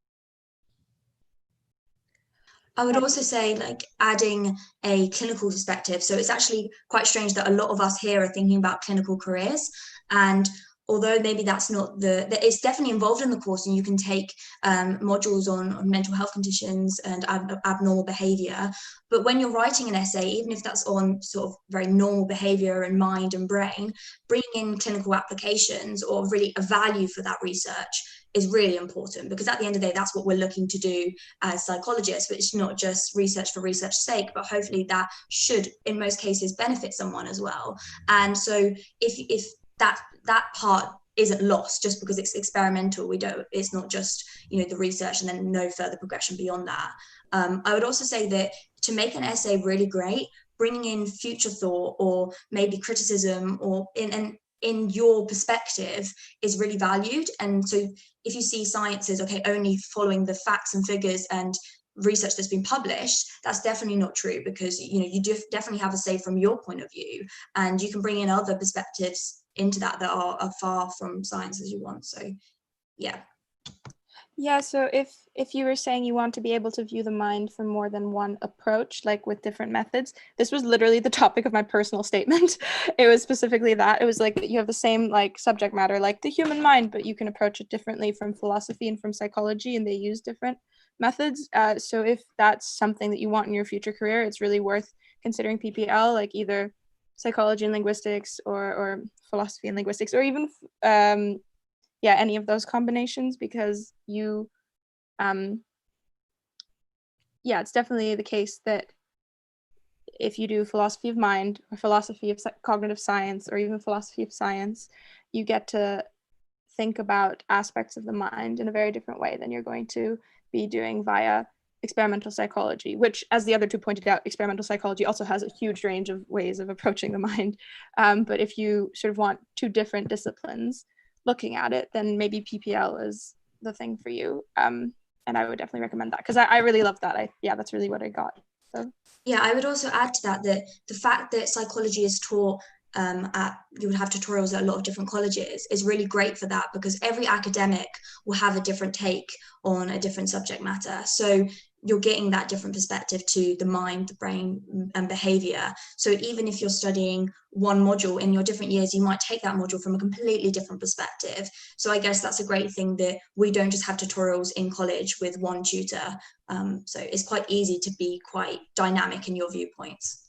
I would also say like adding a clinical perspective. So it's actually quite strange that a lot of us here are thinking about clinical careers, and although maybe that's not it's definitely involved in the course, and you can take modules on mental health conditions and abnormal behavior. But when you're writing an essay, even if that's on sort of very normal behavior and mind and brain, bringing in clinical applications or really a value for that research is really important, because at the end of the day, that's what we're looking to do as psychologists. But it's not just research for research's sake, but hopefully that should, in most cases, benefit someone as well. And so if that part isn't lost just because it's experimental, it's not just, the research and then no further progression beyond that. I would also say that to make an essay really great, bringing in future thought or maybe criticism or in your perspective is really valued. And so if you see science as only following the facts and figures and research that's been published, that's definitely not true, because you definitely have a say from your point of view, and you can bring in other perspectives into that are far from science as you want. So yeah, so if you were saying you want to be able to view the mind from more than one approach, like with different methods, this was literally the topic of my personal statement. It was specifically that. It was like you have the same like subject matter, like the human mind, but you can approach it differently from philosophy and from psychology, and they use different methods. So if that's something that you want in your future career, it's really worth considering PPL, like either psychology and linguistics or philosophy and linguistics, or even any of those combinations, because it's definitely the case that if you do philosophy of mind or philosophy of cognitive science or even philosophy of science, you get to think about aspects of the mind in a very different way than you're going to be doing via experimental psychology, which, as the other two pointed out, experimental psychology also has a huge range of ways of approaching the mind. But if you sort of want two different disciplines looking at it, then maybe PPL is the thing for you. And I would definitely recommend that, because I really love that. That's really what I got. So yeah, I would also add to that the fact that psychology is taught you would have tutorials at a lot of different colleges is really great for that, because every academic will have a different take on a different subject matter. So you're getting that different perspective to the mind, the brain, and behavior. So even if you're studying one module in your different years, you might take that module from a completely different perspective. So I guess that's a great thing, that we don't just have tutorials in college with one tutor. So it's quite easy to be quite dynamic in your viewpoints.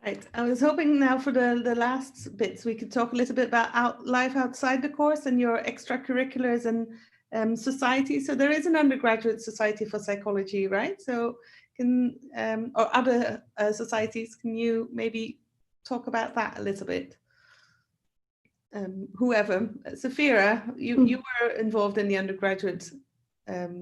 Right. I was hoping now for the last bits we could talk a little bit about life outside the course and your extracurriculars and society. So there is an undergraduate society for psychology, right? So or other societies, can you maybe talk about that a little bit? Whoever, Safira, you were involved in the undergraduate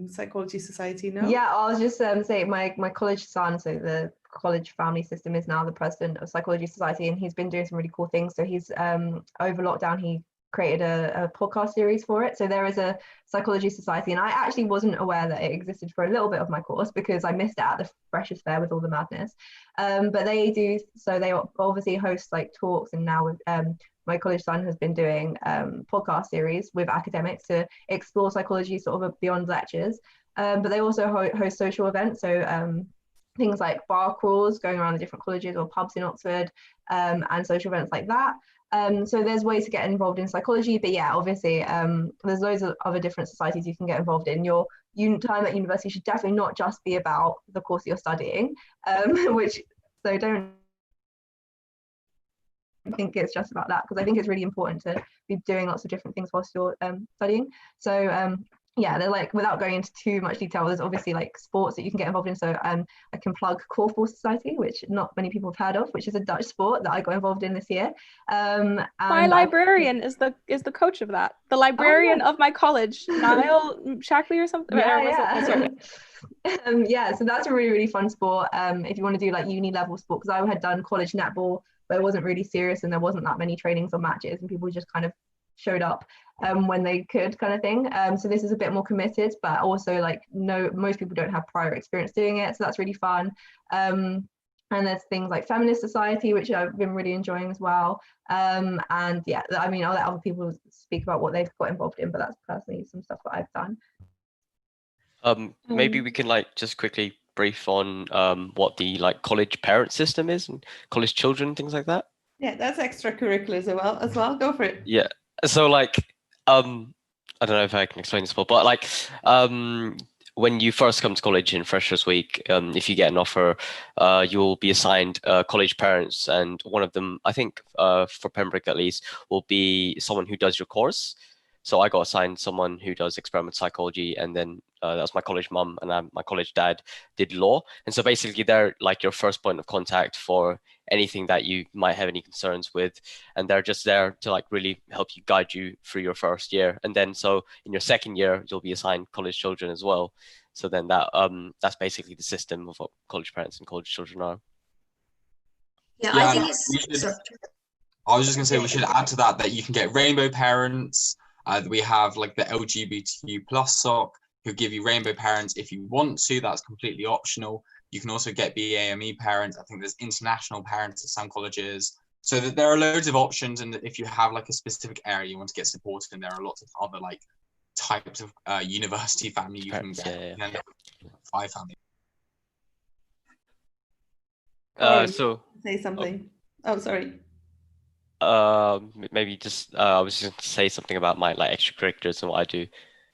psychology society, no? Yeah, I was just saying my college son, so the college family system, is now the president of Psychology Society, and he's been doing some really cool things. So he's over lockdown, he created a podcast series for it. So there is a Psychology Society, and I actually wasn't aware that it existed for a little bit of my course because I missed it at the Freshers' Fair with all the madness. But they do, so they obviously host like talks, and now with my college son has been doing podcast series with academics to explore psychology sort of beyond lectures. But they also host social events. So things like bar crawls, going around the different colleges or pubs in Oxford, and social events like that. So there's ways to get involved in psychology, but yeah, obviously there's loads of other different societies you can get involved in. Your time at university should definitely not just be about the course you're studying, so don't think it's just about that, because I think it's really important to be doing lots of different things whilst you're studying. So yeah, they're like, without going into too much detail, there's obviously like sports that you can get involved in. So I can plug Korfball Society, which not many people have heard of, which is a Dutch sport that I got involved in this year. And my librarian is the coach of that. The librarian of my college, Niall Shackley or something. Yeah. Yeah, so that's a really, really fun sport if you want to do like uni level sport, because I had done college netball, but it wasn't really serious and there wasn't that many trainings or matches, and people just kind of showed up when they could, kind of thing. So this is a bit more committed, but also like most people don't have prior experience doing it, so that's really fun. And there's things like Feminist Society, which I've been really enjoying as well. And yeah, I mean, I'll let other people speak about what they've got involved in, but that's personally some stuff that I've done. Maybe we can like just quickly brief on what the like college parent system is and college children, things like that. Yeah, that's extracurricular as well. Go for it. Yeah. So like I don't know if I can explain this well, but like when you first come to college in Freshers Week, if you get an offer, you'll be assigned college parents, and one of them, I think for Pembroke at least, will be someone who does your course. So I got assigned someone who does experimental psychology, and then that was my college mum, and my college dad did law. And so basically they're like your first point of contact for anything that you might have any concerns with. And they're just there to like really help you, guide you through your first year. And then so in your second year, you'll be assigned college children as well. So then that's basically the system of what college parents and college children are. Yeah, I think it's... I was just going to say, we should add to that you can get rainbow parents. We have like the LGBTQ plus SOC who give you rainbow parents if you want to. That's completely optional. You can also get BAME parents. I think there's international parents at some colleges. So that there are loads of options, and if you have like a specific area you want to get supported, and there are lots of other like types of university family you can get. Yeah. 5 family. So say something. Oh, sorry. Maybe just I was just going to say something about my like extracurriculars and what I do.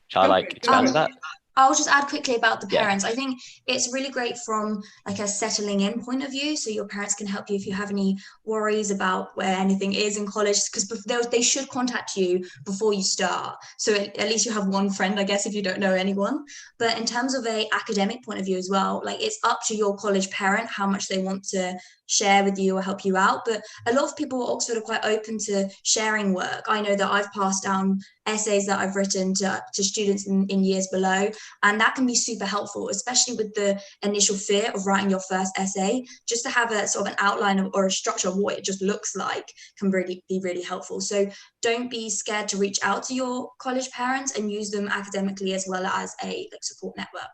Shall I like expand on that? I'll just add quickly about the parents. I think it's really great from like a settling in point of view. So your parents can help you if you have any worries about where anything is in college, because they should contact you before you start. So at least you have one friend, I guess, if you don't know anyone. But in terms of a academic point of view as well, like it's up to your college parent how much they want to share with you or help you out. But a lot of people at Oxford are quite open to sharing work. I know that I've passed down essays that I've written to students in years below, and that can be super helpful, especially with the initial fear of writing your first essay. Just to have a sort of an outline or a structure of what it just looks like can really be really helpful. So don't be scared to reach out to your college parents, and use them academically as well as a support network.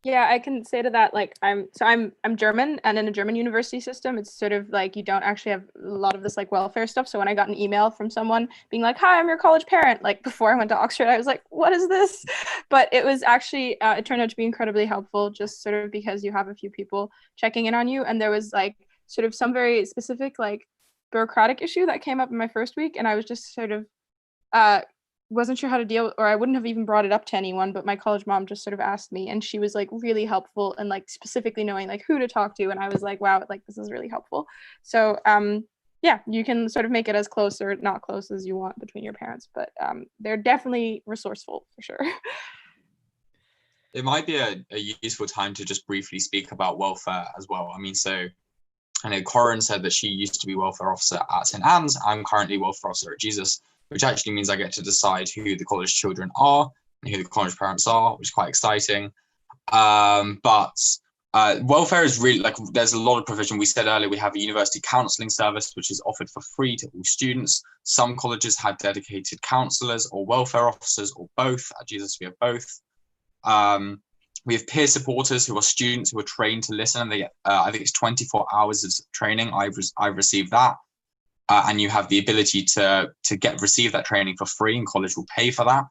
Yeah, I can say to that, like I'm German, and in a German university system, it's sort of like you don't actually have a lot of this like welfare stuff. So when I got an email from someone being like, "Hi, I'm your college parent," like before I went to Oxford, I was like, "What is this?" But it was actually it turned out to be incredibly helpful, just sort of because you have a few people checking in on you. And there was like sort of some very specific like bureaucratic issue that came up in my first week, and I was just sort of wasn't sure how to deal, or I wouldn't have even brought it up to anyone, but my college mom just sort of asked me, and she was like really helpful and like specifically knowing like who to talk to, and I was like, wow, like this is really helpful. So yeah, you can sort of make it as close or not close as you want between your parents, but they're definitely resourceful for sure. It might be a useful time to just briefly speak about welfare as well. I mean, so I know Corin said that she used to be welfare officer at St. Anne's. I'm currently welfare officer at Jesus, which actually means I get to decide who the college children are and who the college parents are, which is quite exciting. But welfare is really, like, there's a lot of provision. We said earlier, we have a university counselling service, which is offered for free to all students. Some colleges have dedicated counsellors or welfare officers, or both. At Jesus, we have both. We have peer supporters who are students who are trained to listen, and they get, I think it's 24 hours of training. I've received that. And you have the ability to receive that training for free, and college will pay for that.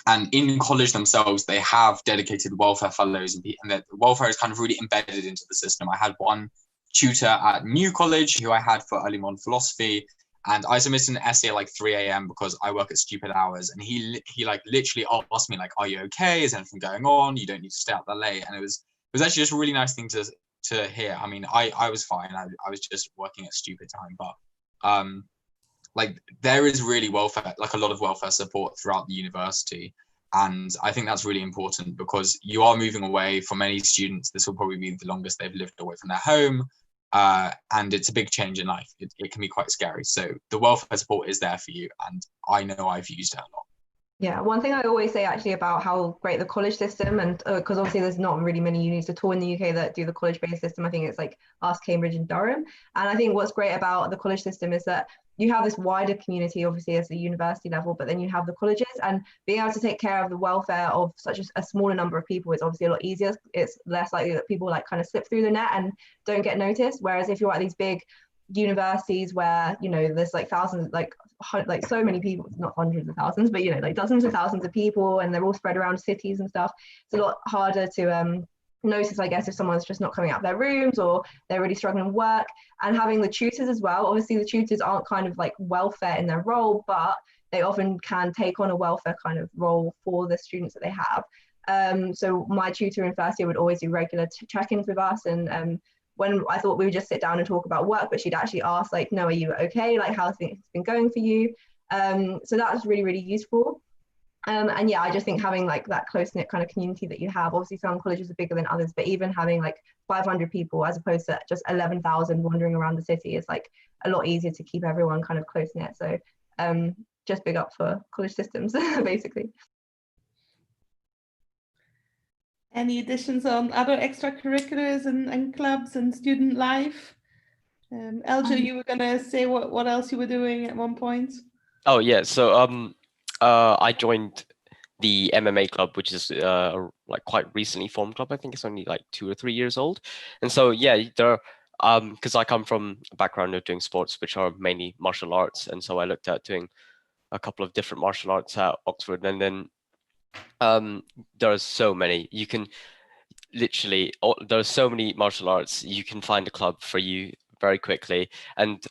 And in college themselves, they have dedicated welfare fellows, and that welfare is kind of really embedded into the system. I had one tutor at New College who I had for early modern philosophy, and I submitted an essay at like 3 a.m. because I work at stupid hours, and he like literally asked me like, "Are you okay? Is anything going on? You don't need to stay out that late." And it was actually just a really nice thing to hear. I mean, I was fine. I was just working at stupid time, but like there is really welfare, like a lot of welfare support throughout the university. And I think that's really important because you are moving away. For many students, this will probably be the longest they've lived away from their home. And it's a big change in life. It can be quite scary. So the welfare support is there for you. And I know I've used it a lot. Yeah, one thing I always say actually about how great the college system, and because obviously there's not really many unis at all in the UK that do the college-based system. I think it's like us, Cambridge and Durham. And I think what's great about the college system is that you have this wider community, obviously, as a university level, but then you have the colleges, and being able to take care of the welfare of such a smaller number of people is obviously a lot easier. It's less likely that people like kind of slip through the net and don't get noticed. Whereas if you're at these big universities where, you know, there's like thousands, like so many people, not hundreds of thousands, but, you know, like dozens of thousands of people, and they're all spread around cities and stuff, it's a lot harder to notice, I guess, if someone's just not coming out of their rooms or they're really struggling with work. And having the tutors as well, obviously the tutors aren't kind of like welfare in their role, but they often can take on a welfare kind of role for the students that they have. So my tutor in first year would always do regular check-ins with us, and when I thought we would just sit down and talk about work, but she'd actually ask like, no, are you okay? Like, how's things been going for you? So that was really, really useful. And yeah, I just think having like that close-knit kind of community that you have, obviously some colleges are bigger than others, but even having like 500 people as opposed to just 11,000 wandering around the city is like a lot easier to keep everyone kind of close-knit. So just big up for college systems, basically. Any additions on other extracurriculars and clubs and student life? Eljo, you were gonna say what else you were doing at one point? Oh yeah, so I joined the MMA club, which is like quite recently formed club. I think it's only like 2 or 3 years old. And so yeah, there because I come from a background of doing sports, which are mainly martial arts, and so I looked at doing a couple of different martial arts at Oxford, and then there are so many. You can literally, there are so many martial arts. You can find a club for you very quickly, and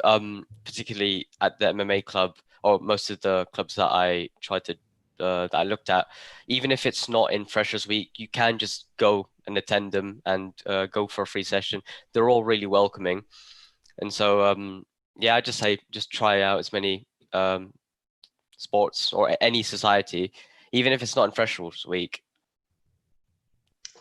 particularly at the MMA club, or most of the clubs that I tried to that I looked at, even if it's not in Freshers Week, you can just go and attend them and go for a free session. They're all really welcoming, and so yeah, I just say just try out as many sports or any society, even if it's not in Freshers Week.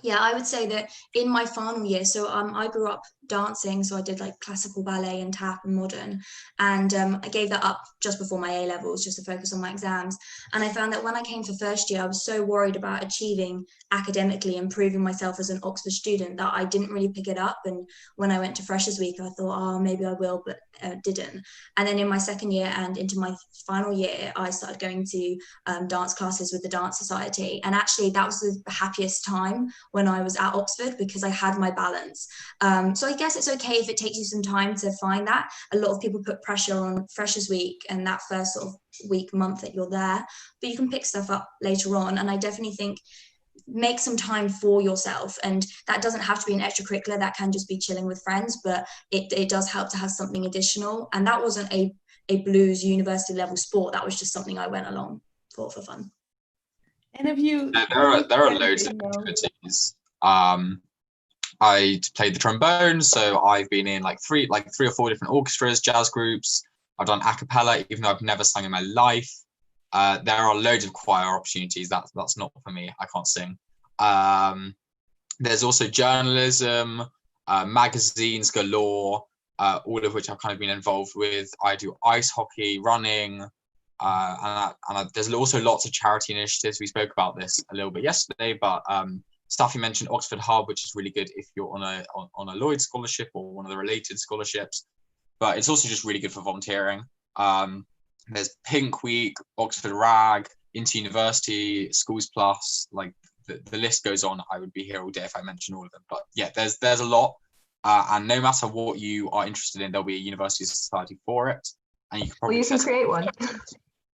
Yeah, I would say that in my final year, so I grew up dancing, so I did like classical ballet and tap and modern, and I gave that up just before my A levels just to focus on my exams. And I found that when I came for first year, I was so worried about achieving academically and proving myself as an Oxford student that I didn't really pick it up. And when I went to Freshers Week, I thought, oh, maybe I will, but didn't. And then in my second year and into my final year, I started going to dance classes with the Dance Society, and actually that was the happiest time when I was at Oxford because I had my balance. So I guess it's okay if it takes you some time to find that. A lot of people put pressure on Freshers Week and that first sort of week, month that you're there, but you can pick stuff up later on. And I definitely think make some time for yourself, and that doesn't have to be an extracurricular, that can just be chilling with friends, but it does help to have something additional. And that wasn't a blues university level sport, that was just something I went along for fun. And have you there are loads of activities. I played the trombone, so I've been in like three or four different orchestras, jazz groups. I've done a cappella, even though I've never sung in my life. There are loads of choir opportunities. That's not for me. I can't sing. There's also journalism, magazines galore, all of which I've kind of been involved with. I do ice hockey, running, and there's also lots of charity initiatives. We spoke about this a little bit yesterday, but Staffy mentioned Oxford Hub, which is really good if you're on a Lloyd scholarship or one of the related scholarships. But it's also just really good for volunteering. There's Pink Week, Oxford Rag, Inter University, Schools Plus, like the list goes on. I would be here all day if I mentioned all of them. But yeah, there's a lot. And no matter what you are interested in, there'll be a university society for it. And you can probably create one.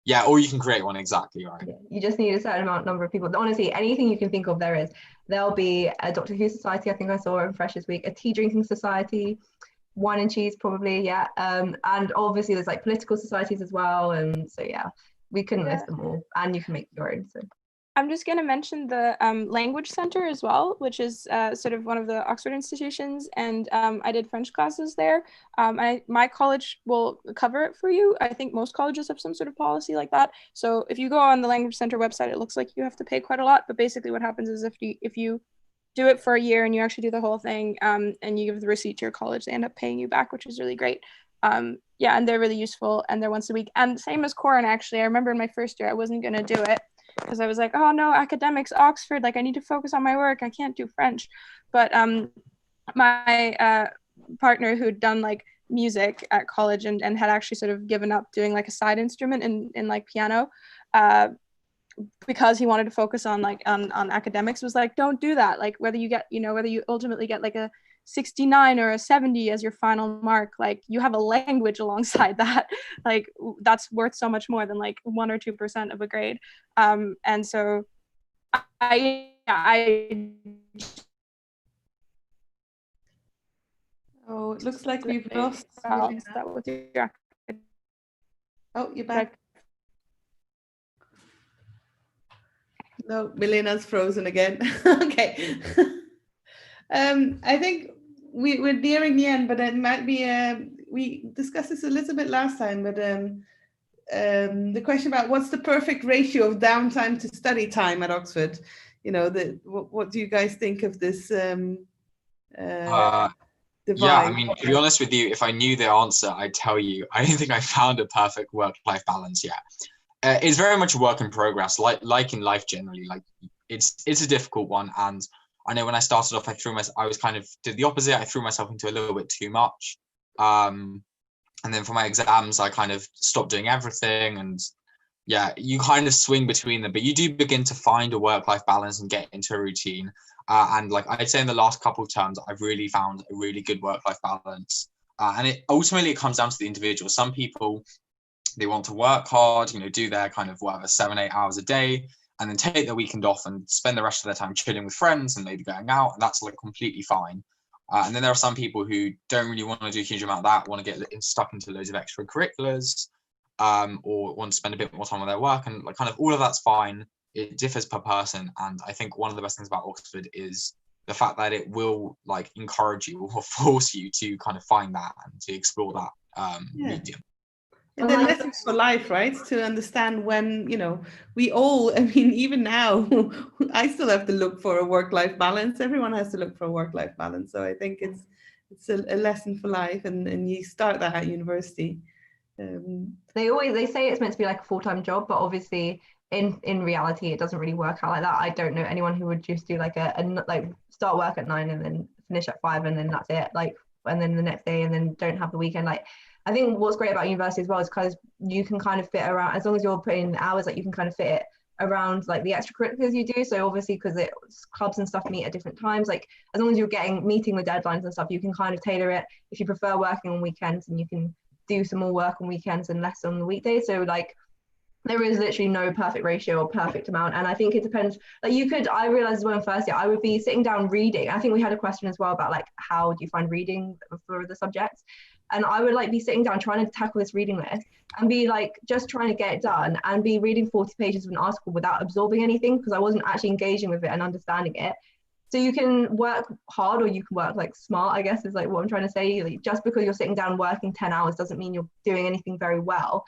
Yeah, or you can create one, exactly right. Yeah, you just need a certain number of people. Honestly, anything you can think of, there'll be a Doctor Who society, I think I saw in Freshers Week, a tea drinking society, wine and cheese probably, yeah. And obviously there's like political societies as well, and so yeah, we couldn't list them all, and you can make your own. So I'm just going to mention the Language Center as well, which is sort of one of the Oxford institutions, and I did French classes there. My college will cover it for you. I think most colleges have some sort of policy like that. So if you go on the Language Center website, it looks like you have to pay quite a lot, but basically what happens is if you do it for a year and you actually do the whole thing, and you give the receipt to your college, they end up paying you back, which is really great. Yeah, and they're really useful, and they're once a week. And same as Corin, actually. I remember in my first year, I wasn't going to do it, because I was like, oh no, academics, Oxford, like I need to focus on my work. I can't do French. But my partner who'd done like music at college and had actually sort of given up doing like a side instrument in like piano, because he wanted to focus on like on academics, was like, don't do that. Like whether you ultimately get like a 69 or a 70 as your final mark, like you have a language alongside that, like that's worth so much more than like 1 or 2% of a grade. And so I Oh, it looks like we've lost that with your... Oh, you're back. No, Milena's frozen again. Okay. I think we're nearing the end, but it might be, we discussed this a little bit last time, but the question about what's the perfect ratio of downtime to study time at Oxford? You know, what do you guys think of this divide? Yeah, I mean, to be honest with you, if I knew the answer, I'd tell you. I don't think I found a perfect work-life balance yet. It's very much a work in progress, like in life generally. Like it's a difficult one, and I know when I started off, I did the opposite. I threw myself into a little bit too much, and then for my exams, I kind of stopped doing everything, and yeah, you kind of swing between them, but you do begin to find a work-life balance and get into a routine. And like I'd say in the last couple of terms, I've really found a really good work-life balance, and it ultimately comes down to the individual. Some people, they want to work hard, do their kind of 7-8 hours a day, and then take their weekend off and spend the rest of their time chilling with friends and maybe going out, and that's like completely fine. And then there are some people who don't really want to do a huge amount of that, want to get stuck into loads of extracurriculars, or want to spend a bit more time on their work, and like kind of all of that's fine. It differs per person, and I think one of the best things about Oxford is the fact that it will like encourage you or force you to kind of find that and to explore that medium. And then lessons for life, right? To understand when, we all, I mean, even now, I still have to look for a work-life balance. Everyone has to look for a work-life balance. So I think it's a lesson for life, and you start that at university. They say it's meant to be like a full-time job, but obviously in reality, it doesn't really work out like that. I don't know anyone who would just do like like start work at 9 and then finish at 5 and then that's it. Like, and then the next day and then don't have the weekend. Like, I think what's great about university as well is because you can kind of fit around, as long as you're putting hours, like you can kind of fit it around like the extracurriculars you do. So obviously because clubs and stuff meet at different times, like as long as you're meeting the deadlines and stuff, you can kind of tailor it if you prefer working on weekends, and you can do some more work on weekends and less on the weekdays. So like there is literally no perfect ratio or perfect amount. And I think it depends. Like I realized as well in first year, I would be sitting down reading. I think we had a question as well about like, how do you find reading for the subjects? And I would like be sitting down trying to tackle this reading list and be like, just trying to get it done and be reading 40 pages of an article without absorbing anything, because I wasn't actually engaging with it and understanding it. So you can work hard or you can work like smart, I guess is like what I'm trying to say. Like, just because you're sitting down working 10 hours doesn't mean you're doing anything very well.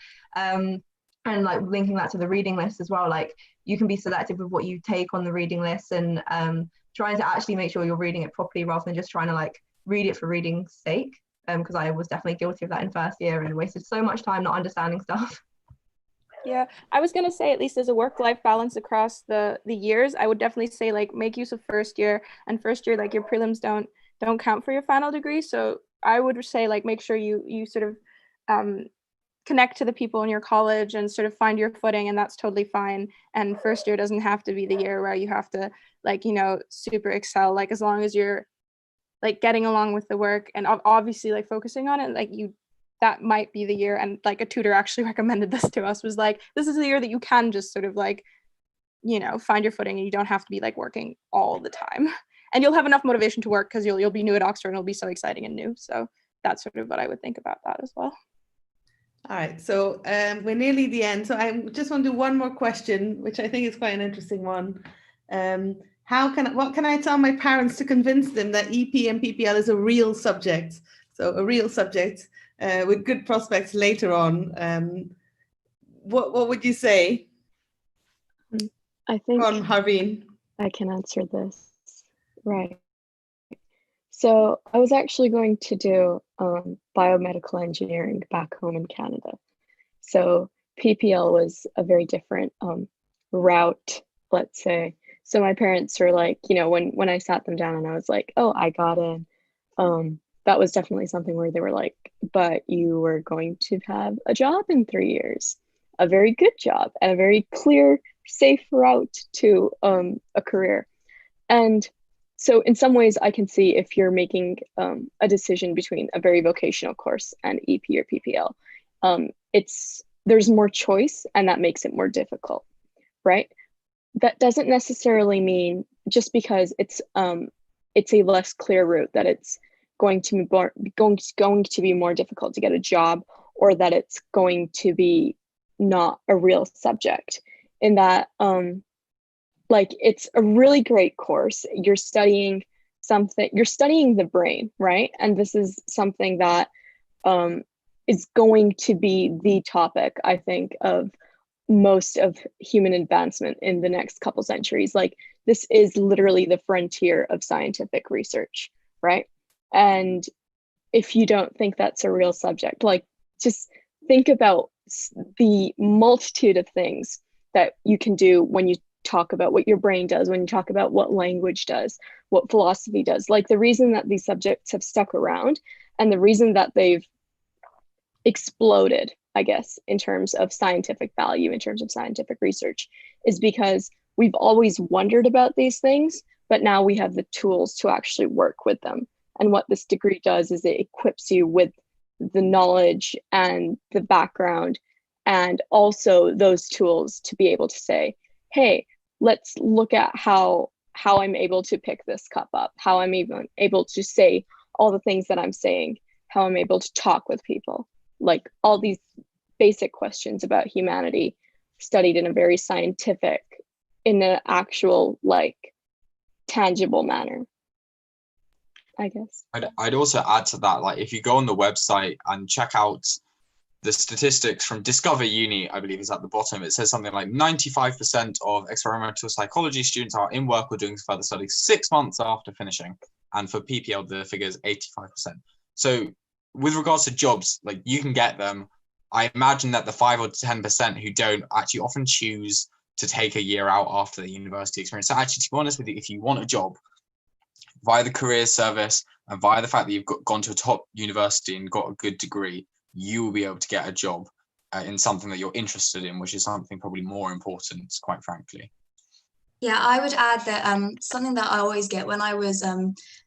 And like linking that to the reading list as well, like you can be selective with what you take on the reading list, and trying to actually make sure you're reading it properly rather than just trying to like read it for reading's sake. Because I was definitely guilty of that in first year and wasted so much time not understanding stuff. Yeah, I was gonna say, at least as a work-life balance across the years, I would definitely say like make use of first year, and first year like your prelims don't count for your final degree. So I would say like make sure you sort of connect to the people in your college and sort of find your footing, and that's totally fine. And first year doesn't have to be the year where you have to like super excel. Like as long as you're like getting along with the work and obviously like focusing on it, like you that might be the year. And like a tutor actually recommended this to us, was like, this is the year that you can just sort of like, you know, find your footing, and you don't have to be like working all the time. And you'll have enough motivation to work because you'll be new at Oxford and it'll be so exciting and new. So that's sort of what I would think about that as well. All right, so we're nearly the end. So I just want to do one more question, which I think is quite an interesting one. What can I tell my parents to convince them that EP and PPL is a real subject? So a real subject with good prospects later on. What would you say? I think Go on, Harveen. I can answer this. Right. So I was actually going to do biomedical engineering back home in Canada. So PPL was a very different route, let's say. So my parents were like, you know, when I sat them down and I was like, oh, I got in, that was definitely something where they were like, but you were going to have a job in 3 years, a very good job and a very clear, safe route to a career. And so in some ways I can see if you're making a decision between a very vocational course and EP or PPL, there's more choice and that makes it more difficult, right? That doesn't necessarily mean just because it's a less clear route that it's going to be more difficult to get a job, or that it's going to be not a real subject. In that like it's a really great course. You're studying the brain, right? And this is something that is going to be the topic, I think, of most of human advancement in the next couple centuries. Like this is literally the frontier of scientific research, right? And if you don't think that's a real subject, like just think about the multitude of things that you can do when you talk about what your brain does, when you talk about what language does, what philosophy does. Like the reason that these subjects have stuck around and the reason that they've exploded, I guess, in terms of scientific value, in terms of scientific research, is because we've always wondered about these things, but now we have the tools to actually work with them. And what this degree does is it equips you with the knowledge and the background and also those tools to be able to say, hey, let's look at how I'm able to pick this cup up, how I'm even able to say all the things that I'm saying, how I'm able to talk with people. Like all these basic questions about humanity studied in a very scientific, in an actual like tangible manner, I guess. I'd also add to that, like if you go on the website and check out the statistics from Discover Uni, I believe is at the bottom, it says something like 95% of experimental psychology students are in work or doing further studies 6 months after finishing. And for PPL, the figure is 85%. So with regards to jobs, like you can get them. I imagine that the 5 or 10% who don't actually often choose to take a year out after the university experience. So actually, to be honest with you, if you want a job via the career service and via the fact that you've gone to a top university and got a good degree, you will be able to get a job in something that you're interested in, which is something probably more important, quite frankly. Yeah, I would add that something that I always get when I was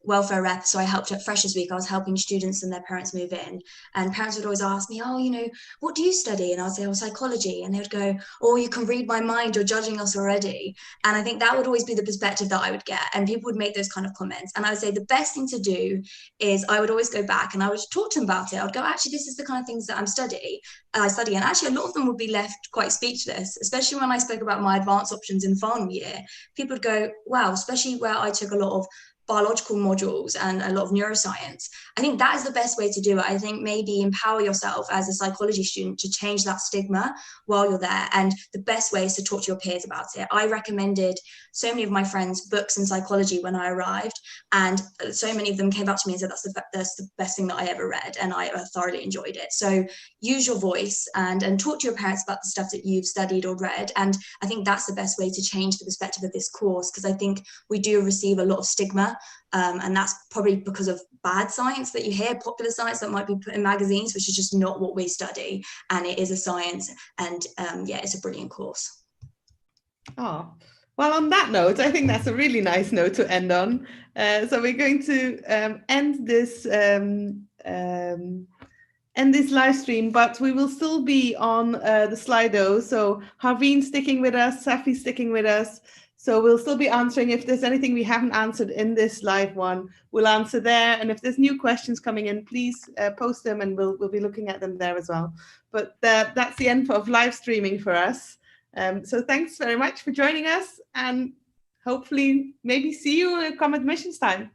welfare rep, so I helped at Freshers Week, I was helping students and their parents move in, and parents would always ask me, oh, you know, what do you study? And I'd say, oh, psychology. And they would go, oh, you can read my mind, you're judging us already. And I think that would always be the perspective that I would get. And people would make those kind of comments. And I would say the best thing to do is I would always go back and I would talk to them about it. I would go, actually, this is the kind of things that I study. And actually a lot of them would be left quite speechless, especially when I spoke about my advanced options in final year. People would go, wow, especially where I took a lot of biological modules and a lot of neuroscience. I think that is the best way to do it. I think maybe empower yourself as a psychology student to change that stigma while you're there. And the best way is to talk to your peers about it. I recommended so many of my friends books in psychology when I arrived, and so many of them came up to me and said, that's the best thing that I ever read, and I thoroughly enjoyed it. So use your voice and talk to your parents about the stuff that you've studied or read. And I think that's the best way to change the perspective of this course, because I think we do receive a lot of stigma. And that's probably because of bad science that you hear, popular science that might be put in magazines, which is just not what we study. And it is a science, and yeah, it's a brilliant course. Oh, well, on that note, I think that's a really nice note to end on. So we're going to end this end this live stream, but we will still be on the Slido. So Harveen sticking with us, Safi sticking with us. So we'll still be answering. If there's anything we haven't answered in this live one, we'll answer there. And if there's new questions coming in, please post them and we'll be looking at them there as well. But that's the end of live streaming for us. So thanks very much for joining us, and hopefully maybe see you come admissions time.